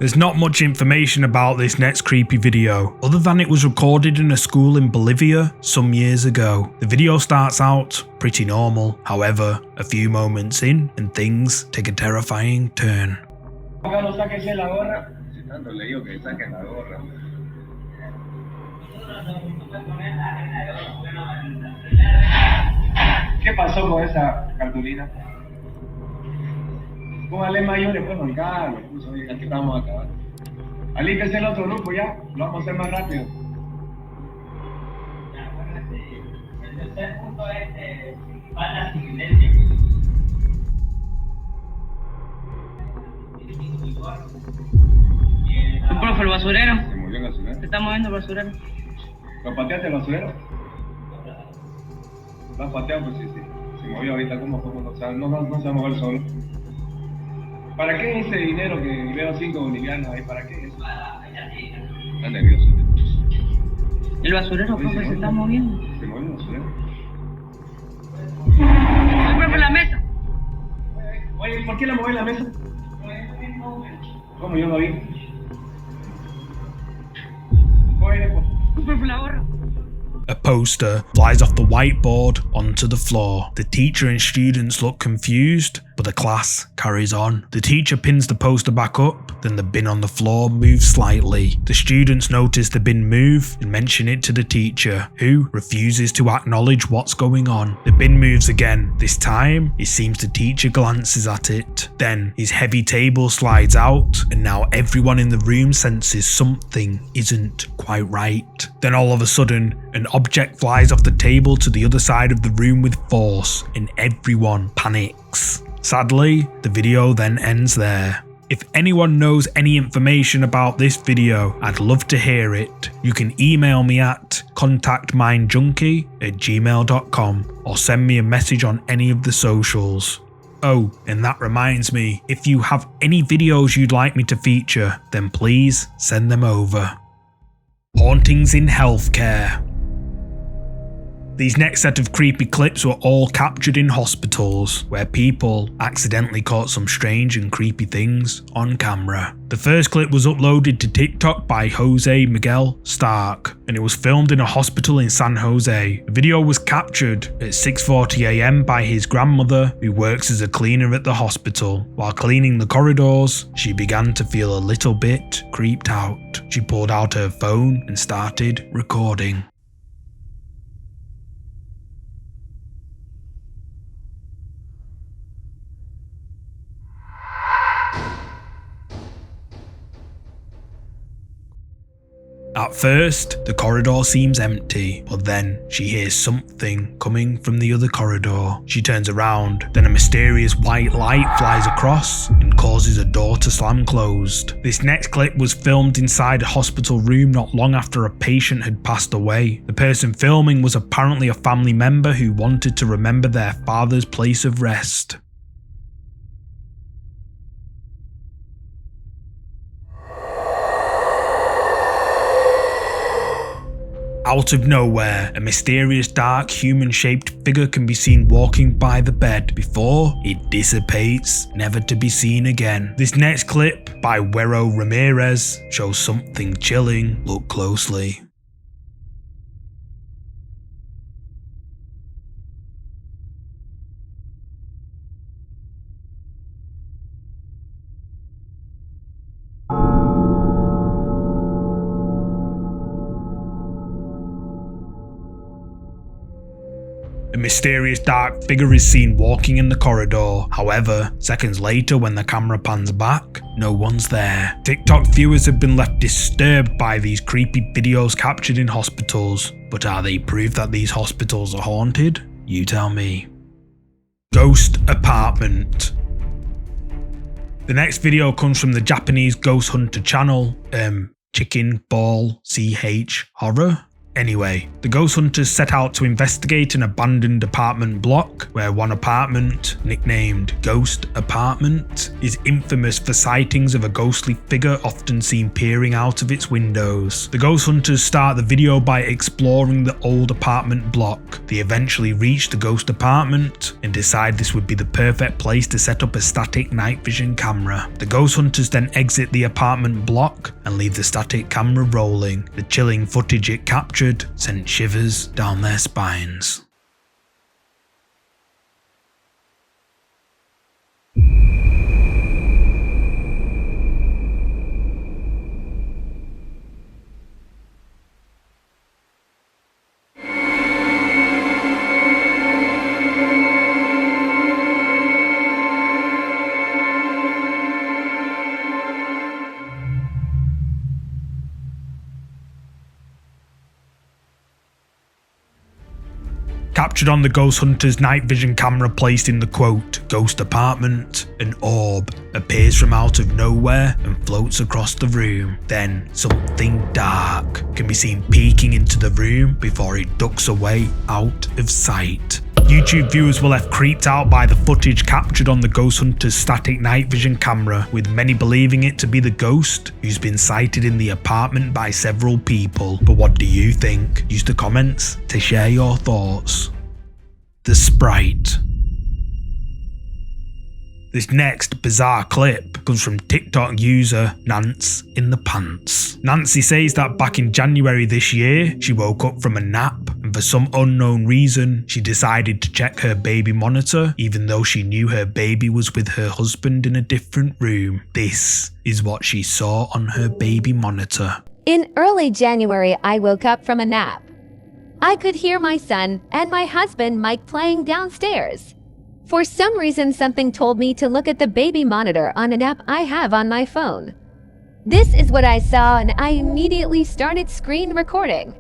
There's not much information about this next creepy video, other than it was recorded in a school in Bolivia some years ago. The video starts out pretty normal, however, a few moments in and things take a terrifying turn. ¿Qué pasó con esa cartulina? Póngale mayores, pues, Juan Carlos. Aquí estamos a acabar. Alíquese el otro grupo ya. Lo vamos a hacer más rápido. El tercer punto es balas y silencio. Profe, el basurero. Se movió el basurero. Se está moviendo el basurero. ¿Lo pateaste el basurero? ¿Lo has pateado? Pues sí. Se movió ahorita. ¿Cómo no se va a mover solo? ¿Para qué ese dinero que veo 5 bolivianos ahí? ¿Para qué eso? Está nervioso. El basurero, profe, se está moviendo. ¿Se movió el basurero? Profe, la mesa. Oye, ¿por qué la moví la mesa? ¿Cómo yo no vi? Oye, profe, la gorra. A poster flies off the whiteboard onto the floor. The teacher and students look confused, but the class carries on. The teacher pins the poster back up, then the bin on the floor moves slightly. The students notice the bin move and mention it to the teacher, who refuses to acknowledge what's going on. The bin moves again. This time, it seems the teacher glances at it. Then, his heavy table slides out, and now everyone in the room senses something isn't quite right. Then all of a sudden, an object flies off the table to the other side of the room with force, and everyone panics. Sadly, the video then ends there. If anyone knows any information about this video, I'd love to hear it. You can email me at contactmindjunkie@gmail.com or send me a message on any of the socials. Oh, and that reminds me, if you have any videos you'd like me to feature, then please send them over. Hauntings in healthcare. These next set of creepy clips were all captured in hospitals, where people accidentally caught some strange and creepy things on camera. The first clip was uploaded to TikTok by Jose Miguel Stark, and it was filmed in a hospital in San Jose. The video was captured at 6:40 AM by his grandmother, who works as a cleaner at the hospital. While cleaning the corridors, she began to feel a little bit creeped out. She pulled out her phone and started recording. At first, the corridor seems empty, but then she hears something coming from the other corridor. She turns around, then a mysterious white light flies across and causes a door to slam closed. This next clip was filmed inside a hospital room not long after a patient had passed away. The person filming was apparently a family member who wanted to remember their father's place of rest. Out of nowhere, a mysterious dark human-shaped figure can be seen walking by the bed before it dissipates, never to be seen again. This next clip by Wero Ramirez shows something chilling. Look closely. A mysterious dark figure is seen walking in the corridor. However, seconds later when the camera pans back, no one's there. TikTok viewers have been left disturbed by these creepy videos captured in hospitals. But are they proof that these hospitals are haunted? You tell me. Ghost apartment. The next video comes from the Japanese Ghost Hunter channel, Chicken Ball CH Horror. Anyway, the ghost hunters set out to investigate an abandoned apartment block where one apartment, nicknamed Ghost Apartment, is infamous for sightings of a ghostly figure often seen peering out of its windows. The ghost hunters start the video by exploring the old apartment block. They eventually reach the ghost apartment and decide this would be the perfect place to set up a static night vision camera. The ghost hunters then exit the apartment block and leave the static camera rolling. The chilling footage it captured sent shivers down their spines. Captured on the ghost hunter's night vision camera placed in the quote, ghost apartment, an orb appears from out of nowhere and floats across the room. Then something dark can be seen peeking into the room before it ducks away out of sight. YouTube viewers were left creeped out by the footage captured on the ghost hunter's static night vision camera, with many believing it to be the ghost who's been sighted in the apartment by several people. But what do you think? Use the comments to share your thoughts. The Sprite. This next bizarre clip comes from TikTok user Nance in the Pants. Nancy says that back in January this year, she woke up from a nap and for some unknown reason, she decided to check her baby monitor even though she knew her baby was with her husband in a different room. This is what she saw on her baby monitor. In early January, I woke up from a nap. I could hear my son and my husband Mike playing downstairs. For some reason, something told me to look at the baby monitor on an app I have on my phone. This is what I saw, and I immediately started screen recording.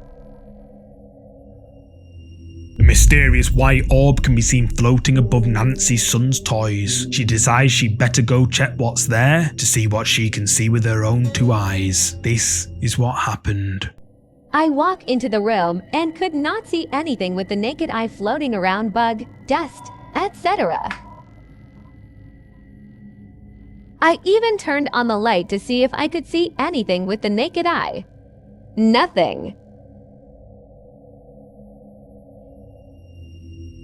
A mysterious white orb can be seen floating above Nancy's son's toys. She decides she'd better go check what's there to see what she can see with her own two eyes. This is what happened. I walk into the room and could not see anything with the naked eye floating around bug, dust, etc. I even turned on the light to see if I could see anything with the naked eye. Nothing.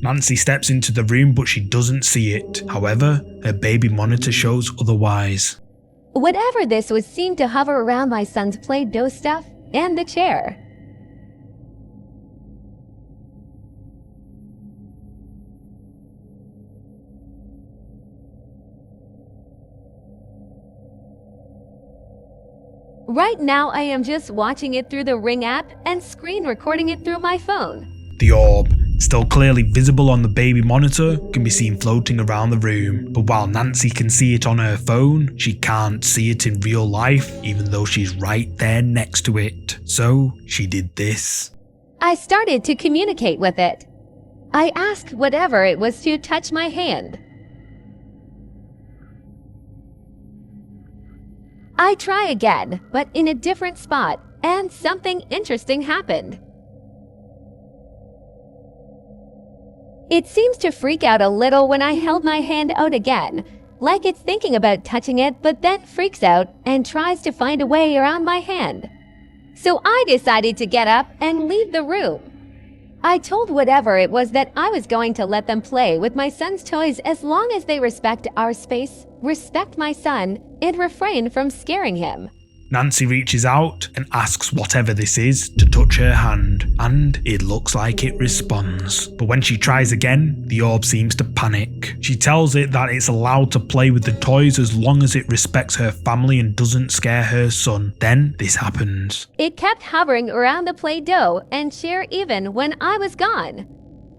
Nancy steps into the room but she doesn't see it. However, her baby monitor shows otherwise. Whatever this was seemed to hover around my son's Play-Doh stuff and the chair. Right now, I am just watching it through the Ring app and screen recording it through my phone. The orb, still clearly visible on the baby monitor, can be seen floating around the room. But while Nancy can see it on her phone, she can't see it in real life, even though she's right there next to it. So she did this. I started to communicate with it. I asked whatever it was to touch my hand. I try again, but in a different spot, and something interesting happened. It seems to freak out a little when I held my hand out again, like it's thinking about touching it but then freaks out and tries to find a way around my hand. So I decided to get up and leave the room. I told whatever it was that I was going to let them play with my son's toys as long as they respect our space, respect my son, and refrain from scaring him. Nancy reaches out and asks whatever this is to touch her hand, and it looks like it responds. But when she tries again, the orb seems to panic. She tells it that it's allowed to play with the toys as long as it respects her family and doesn't scare her son. Then this happens. It kept hovering around the Play-Doh and chair even when I was gone.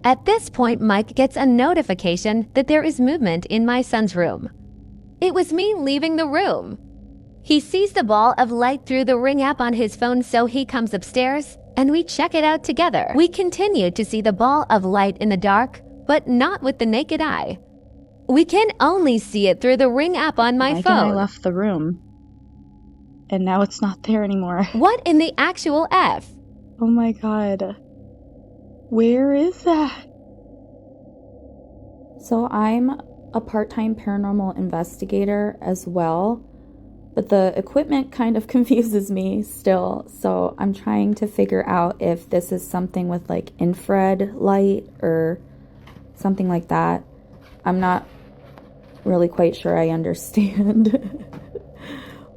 At this point, Mike gets a notification that there is movement in my son's room. It was me leaving the room. He sees the ball of light through the Ring app on his phone, so he comes upstairs and we check it out together. We continue to see the ball of light in the dark, but not with the naked eye. We can only see it through the Ring app on my Mike phone. and I left the room, and now it's not there anymore. What in the actual F? Oh my god. Where is that? So I'm a part-time paranormal investigator as well, but the equipment kind of confuses me still. So I'm trying to figure out if this is something with like infrared light or something like that. I'm not really quite sure I understand.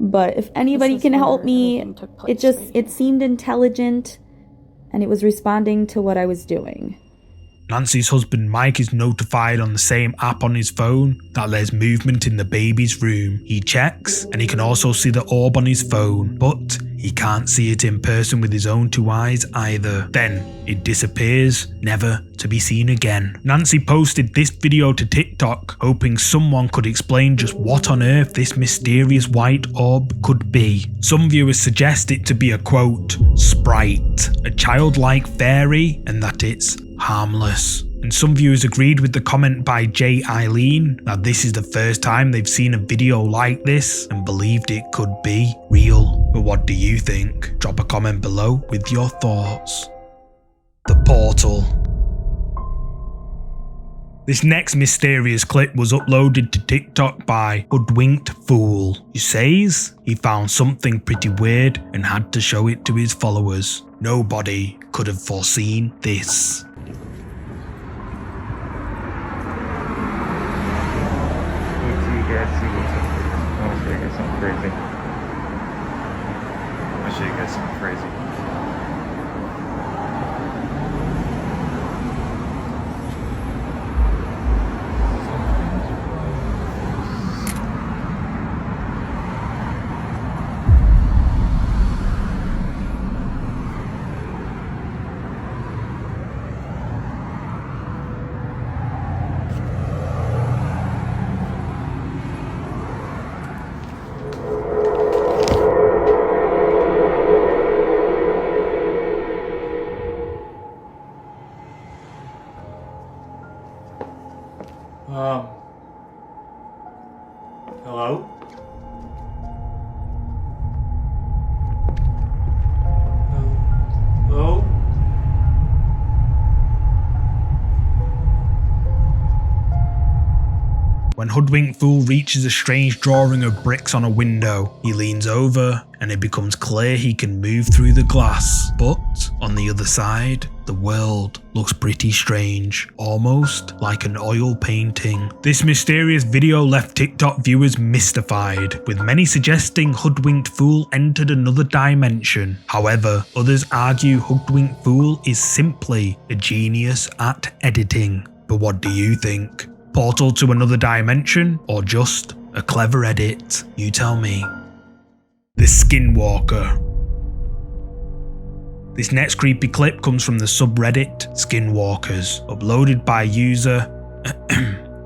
But if anybody can help me, it seemed intelligent and it was responding to what I was doing. Nancy's husband Mike is notified on the same app on his phone that there's movement in the baby's room. He checks and he can also see the orb on his phone, but he can't see it in person with his own two eyes either. Then it disappears, never to be seen again. Nancy posted this video to TikTok, hoping someone could explain just what on earth this mysterious white orb could be. Some viewers suggest it to be a quote, sprite, a childlike fairy, and that it's harmless. And some viewers agreed with the comment by J. Eileen that this is the first time they've seen a video like this and believed it could be real. But what do you think? Drop a comment below with your thoughts. The portal. This next mysterious clip was uploaded to TikTok by Hoodwinked Fool, who says he found something pretty weird and had to show it to his followers. Nobody could have foreseen this. I'll show you guys something crazy. I'll show you guys something crazy. Hello? Hello? When Hoodwinked Fool reaches a strange drawing of bricks on a window, he leans over and it becomes clear he can move through the glass. But on the other side, the world looks pretty strange, almost like an oil painting. This mysterious video left TikTok viewers mystified, with many suggesting Hoodwinked Fool entered another dimension. However, others argue Hoodwinked Fool is simply a genius at editing. But what do you think? Portal to another dimension, or just a clever edit? You tell me. The Skinwalker. This next creepy clip comes from the subreddit Skinwalkers, uploaded by user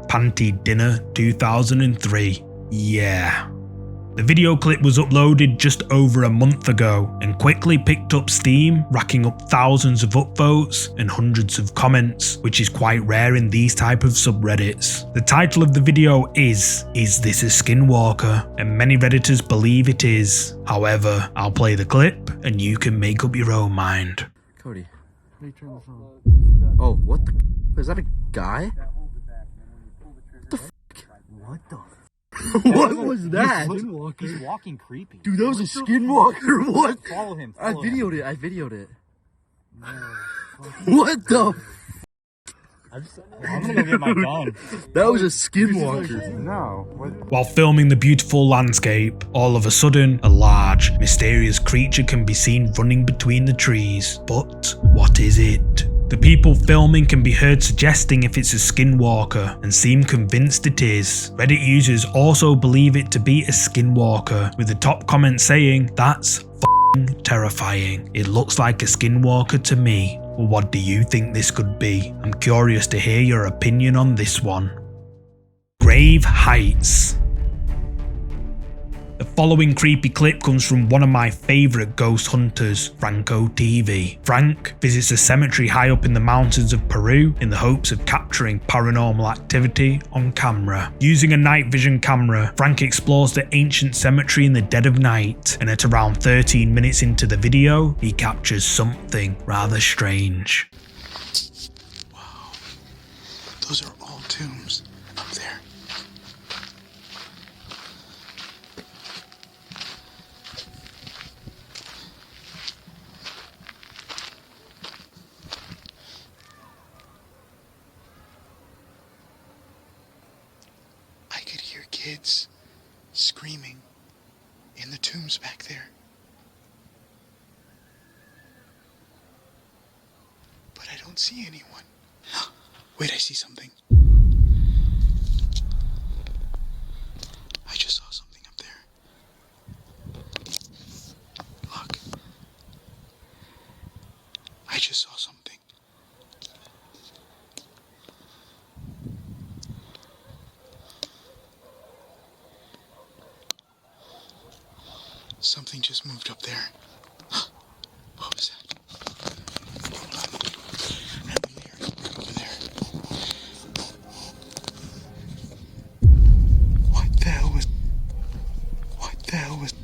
Panty Dinner 2003. Yeah. The video clip was uploaded just over a month ago and quickly picked up steam, racking up thousands of upvotes and hundreds of comments, which is quite rare in these type of subreddits. The title of the video is this a Skinwalker? And many Redditors believe it is. However, I'll play the clip and you can make up your own mind. Cody, how do you turn this on? Oh, what the f? Is that a guy? What the f? What the f? What was that? He's walking creepy. Dude, that was a skinwalker. What? Follow him. I videoed it. What the? I'm gonna go get my gun. That was a skinwalker. No. While filming the beautiful landscape, all of a sudden, a large, mysterious creature can be seen running between the trees. But what is it? The people filming can be heard suggesting if it's a skinwalker and seem convinced it is. Reddit users also believe it to be a skinwalker, with the top comment saying, "That's f***ing terrifying. It looks like a skinwalker to me." Well, what do you think this could be? I'm curious to hear your opinion on this one. Grave Heights. The following creepy clip comes from one of my favourite ghost hunters, Franco TV. Frank visits a cemetery high up in the mountains of Peru in the hopes of capturing paranormal activity on camera. Using a night vision camera, Frank explores the ancient cemetery in the dead of night, and at around 13 minutes into the video, he captures something rather strange. Wow, those are all tombs up there. I could hear kids screaming in the tombs back there. But I don't see anyone. Wait, I see something. I just saw something up there. Look. I just saw something. Something just moved up there. What was that? Over there. What the hell was... What the hell was...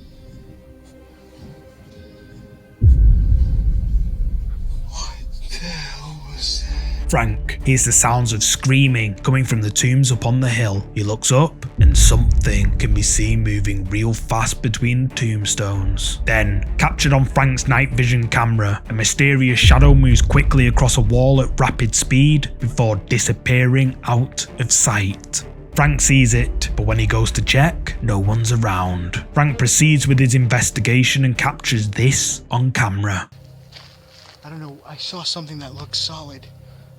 What the hell was that? Frank hears the sounds of screaming coming from the tombs up on the hill. He looks up and something can be seen moving real fast between tombstones. Then, captured on Frank's night vision camera, a mysterious shadow moves quickly across a wall at rapid speed before disappearing out of sight. Frank sees it, but when he goes to check, no one's around. Frank proceeds with his investigation and captures this on camera. I don't know, I saw something that looked solid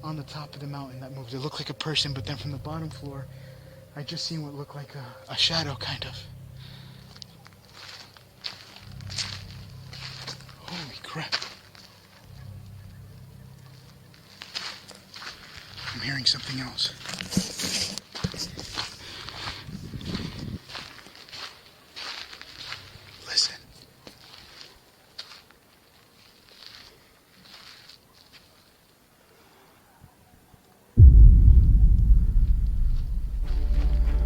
on the top of the mountain that moved. It looked like a person, but then from the bottom floor, I just seen what looked like a shadow, kind of. Holy crap. I'm hearing something else. Listen.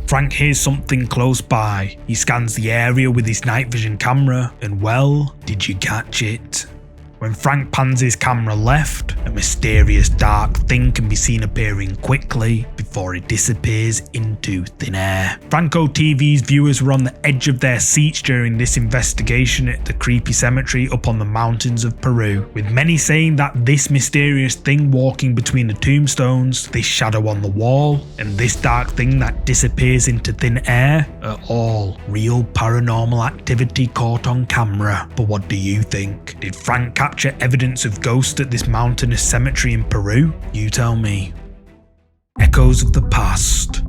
Frank hears something close by. He scans the area with his night vision camera, and well, did you catch it? When Frank pans his camera left, a mysterious dark thing can be seen appearing quickly before it disappears into thin air. Franco TV's viewers were on the edge of their seats during this investigation at the creepy cemetery up on the mountains of Peru, with many saying that this mysterious thing walking between the tombstones, this shadow on the wall, and this dark thing that disappears into thin air are all real paranormal activity caught on camera. But what do you think? Did Frank capture evidence of ghosts at this mountainous cemetery in Peru? You tell me. Echoes of the past.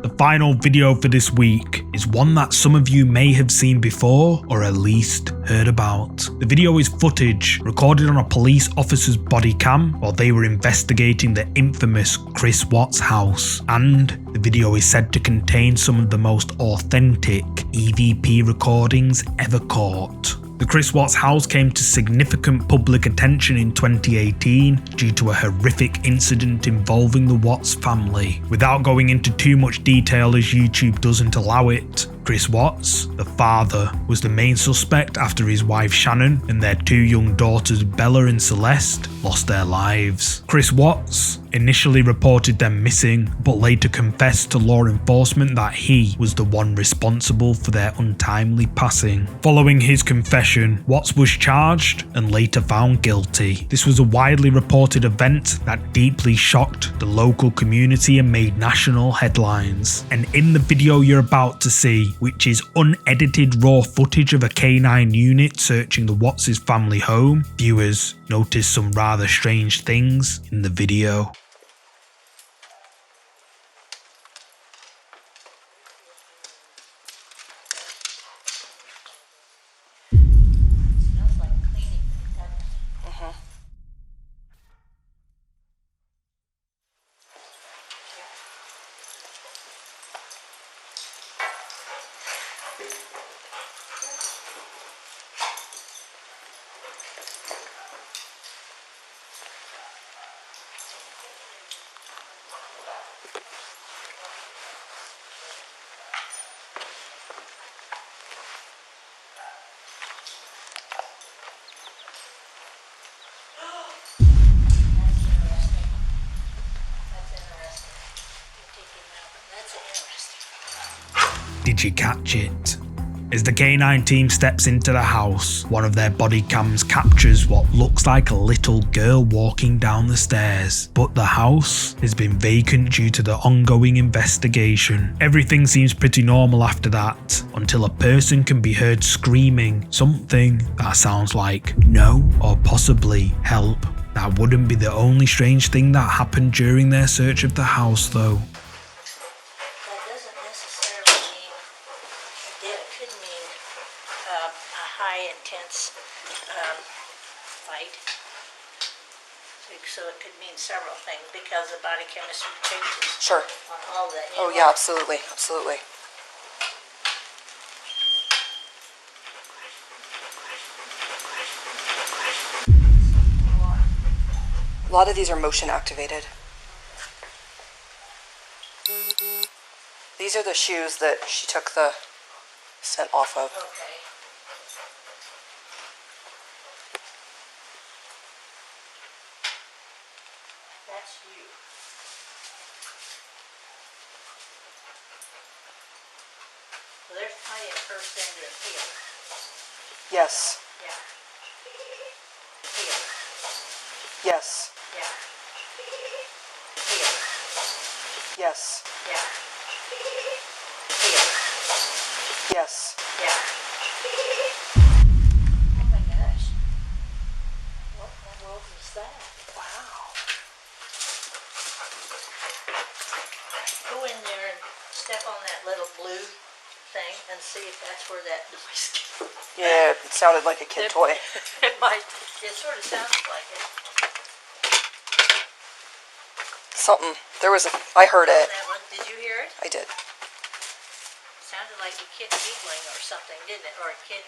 The final video for this week is one that some of you may have seen before or at least heard about. The video is footage recorded on a police officer's body cam while they were investigating the infamous Chris Watts house, and the video is said to contain some of the most authentic EVP recordings ever caught. The Chris Watts house came to significant public attention in 2018 due to a horrific incident involving the Watts family. Without going into too much detail as YouTube doesn't allow it, Chris Watts, the father, was the main suspect after his wife Shannon and their two young daughters Bella and Celeste lost their lives. Chris Watts initially reported them missing, but later confessed to law enforcement that he was the one responsible for their untimely passing. Following his confession, Watts was charged and later found guilty. This was a widely reported event that deeply shocked the local community and made national headlines. And in the video you're about to see, which is unedited raw footage of a K9 unit searching the Watts' family home, viewers notice some rather strange things in the video. Did you catch it? As the K9 team steps into the house, one of their body cams captures what looks like a little girl walking down the stairs. But the house has been vacant due to the ongoing investigation. Everything seems pretty normal after that, until a person can be heard screaming something that sounds like no or possibly help. That wouldn't be the only strange thing that happened during their search of the house though. Fight. So it could mean several things because the body chemistry changes. Sure. On all that. Oh yeah, absolutely, absolutely. A lot of these are motion activated. These are the shoes that she took the scent off of. Okay. That's you. Well, there's plenty of her finger here. Yes. Yeah. Here. Yes. Yeah. Here. Yes. Yeah. Here. Yes. Yeah. Oh my gosh. What in the world was that? Wow. Go in there and step on that little blue thing and see if that's where that noise came. Yeah, it sounded like a kid toy. It might. It sort of sounded like it. Something. There was a. I heard it. That one. Did you hear it? I did. Sounded like a kid giggling or something, didn't it? Or a kid.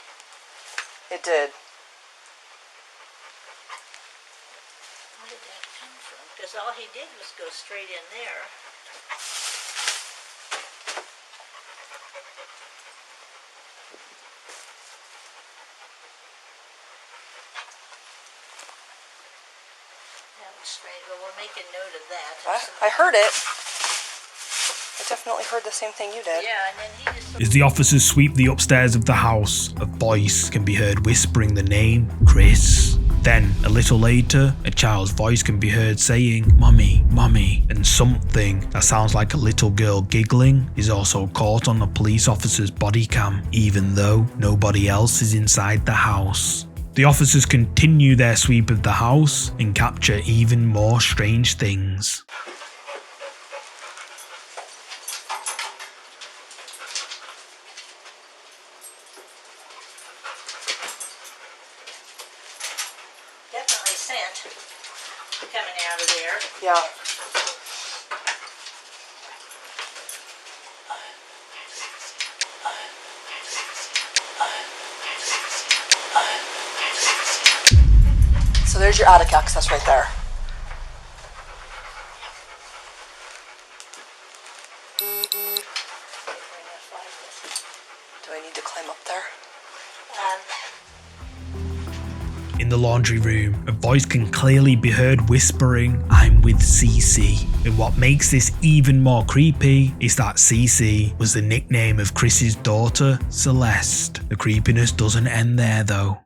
It did. Where did that come from? Because all he did was go straight in there. That was strange. Well, we'll make a note of that. I heard it. I definitely heard the same thing you did. Yeah, and then he just. As the officers sweep the upstairs of the house, a voice can be heard whispering the name Chris. Then, a little later, a child's voice can be heard saying, "Mummy, Mummy," and something that sounds like a little girl giggling is also caught on the police officer's body cam, even though nobody else is inside the house. The officers continue their sweep of the house and capture even more strange things. Definitely scent coming out of there. Yeah. So there's your attic access right there. Do I need to climb up there? In the laundry room, a voice can clearly be heard whispering, "I'm with Cece." And what makes this even more creepy is that Cece was the nickname of Chris's daughter, Celeste. The creepiness doesn't end there though.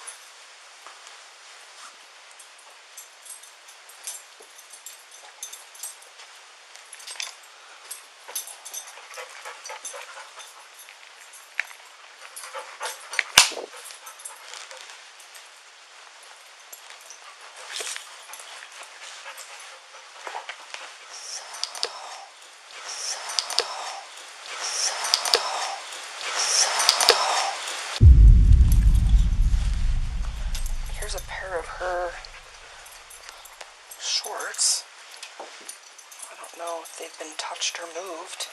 Here's a pair of her shorts. I don't know if they've been touched or moved.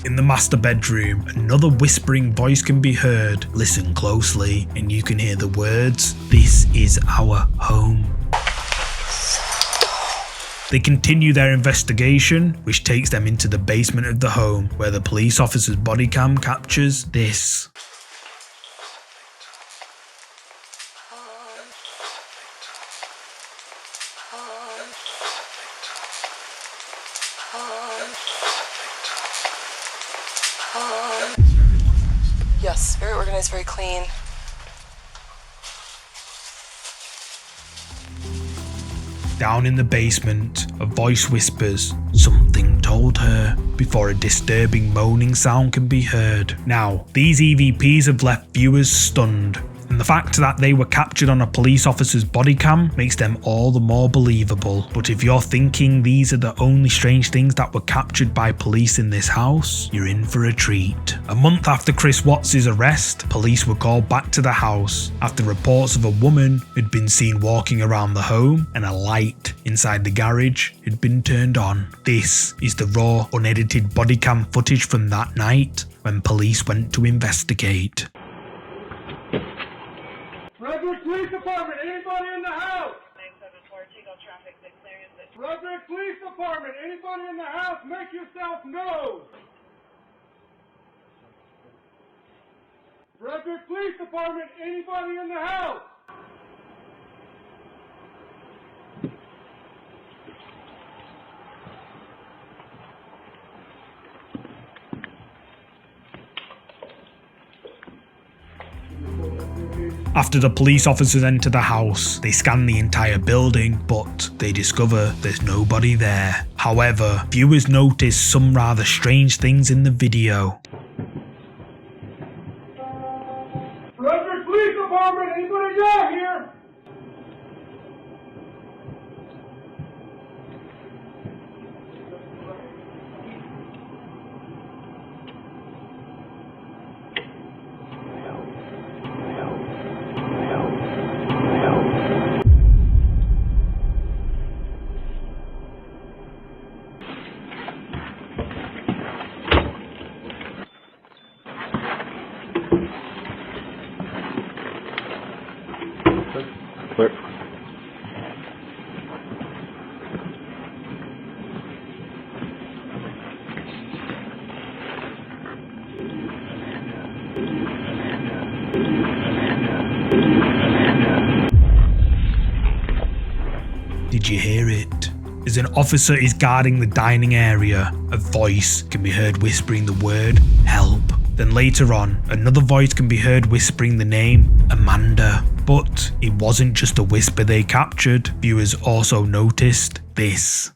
In the master bedroom, another whispering voice can be heard. Listen closely and you can hear the words, "This is our home." They continue their investigation, which takes them into the basement of the home, where the police officer's body cam captures this. Yes, very organized, very clean. Down in the basement, a voice whispers, "Something told her," before a disturbing moaning sound can be heard. Now, these EVPs have left viewers stunned, and the fact that they were captured on a police officer's body cam makes them all the more believable. But if you're thinking these are the only strange things that were captured by police in this house, you're in for a treat. A month after Chris Watts' arrest, police were called back to the house after reports of a woman had been seen walking around the home and a light inside the garage had been turned on. This is the raw, unedited body cam footage from that night when police went to investigate. Frederick Police Department, anybody in the house? Frederick Police Department, anybody in the house, make yourself known. Frederick Police Department, anybody in the house? After the police officers enter the house, they scan the entire building, but they discover there's nobody there. However, viewers notice some rather strange things in the video. Frederick Police Department, anybody down here? Clear. Did you hear it? As an officer is guarding the dining area, a voice can be heard whispering the word "help." Then later on, another voice can be heard whispering the name Amanda. But it wasn't just a whisper they captured. Viewers also noticed this.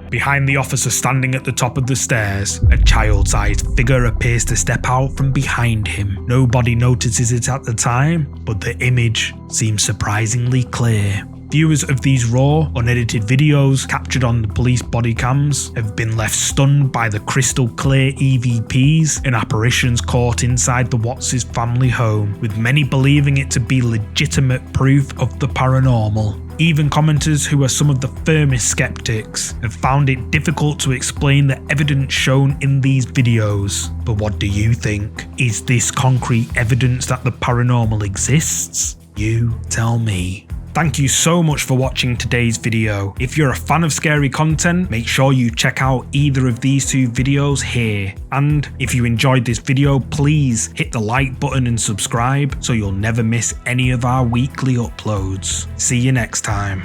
Behind the officer standing at the top of the stairs, a child-sized figure appears to step out from behind him. Nobody notices it at the time, but the image seems surprisingly clear. Viewers of these raw, unedited videos captured on the police body cams have been left stunned by the crystal clear EVPs and apparitions caught inside the Watts' family home, with many believing it to be legitimate proof of the paranormal. Even commenters who are some of the firmest skeptics have found it difficult to explain the evidence shown in these videos. But what do you think? Is this concrete evidence that the paranormal exists? You tell me. Thank you so much for watching today's video. If you're a fan of scary content, make sure you check out either of these two videos here. And if you enjoyed this video, please hit the like button and subscribe so you'll never miss any of our weekly uploads. See you next time.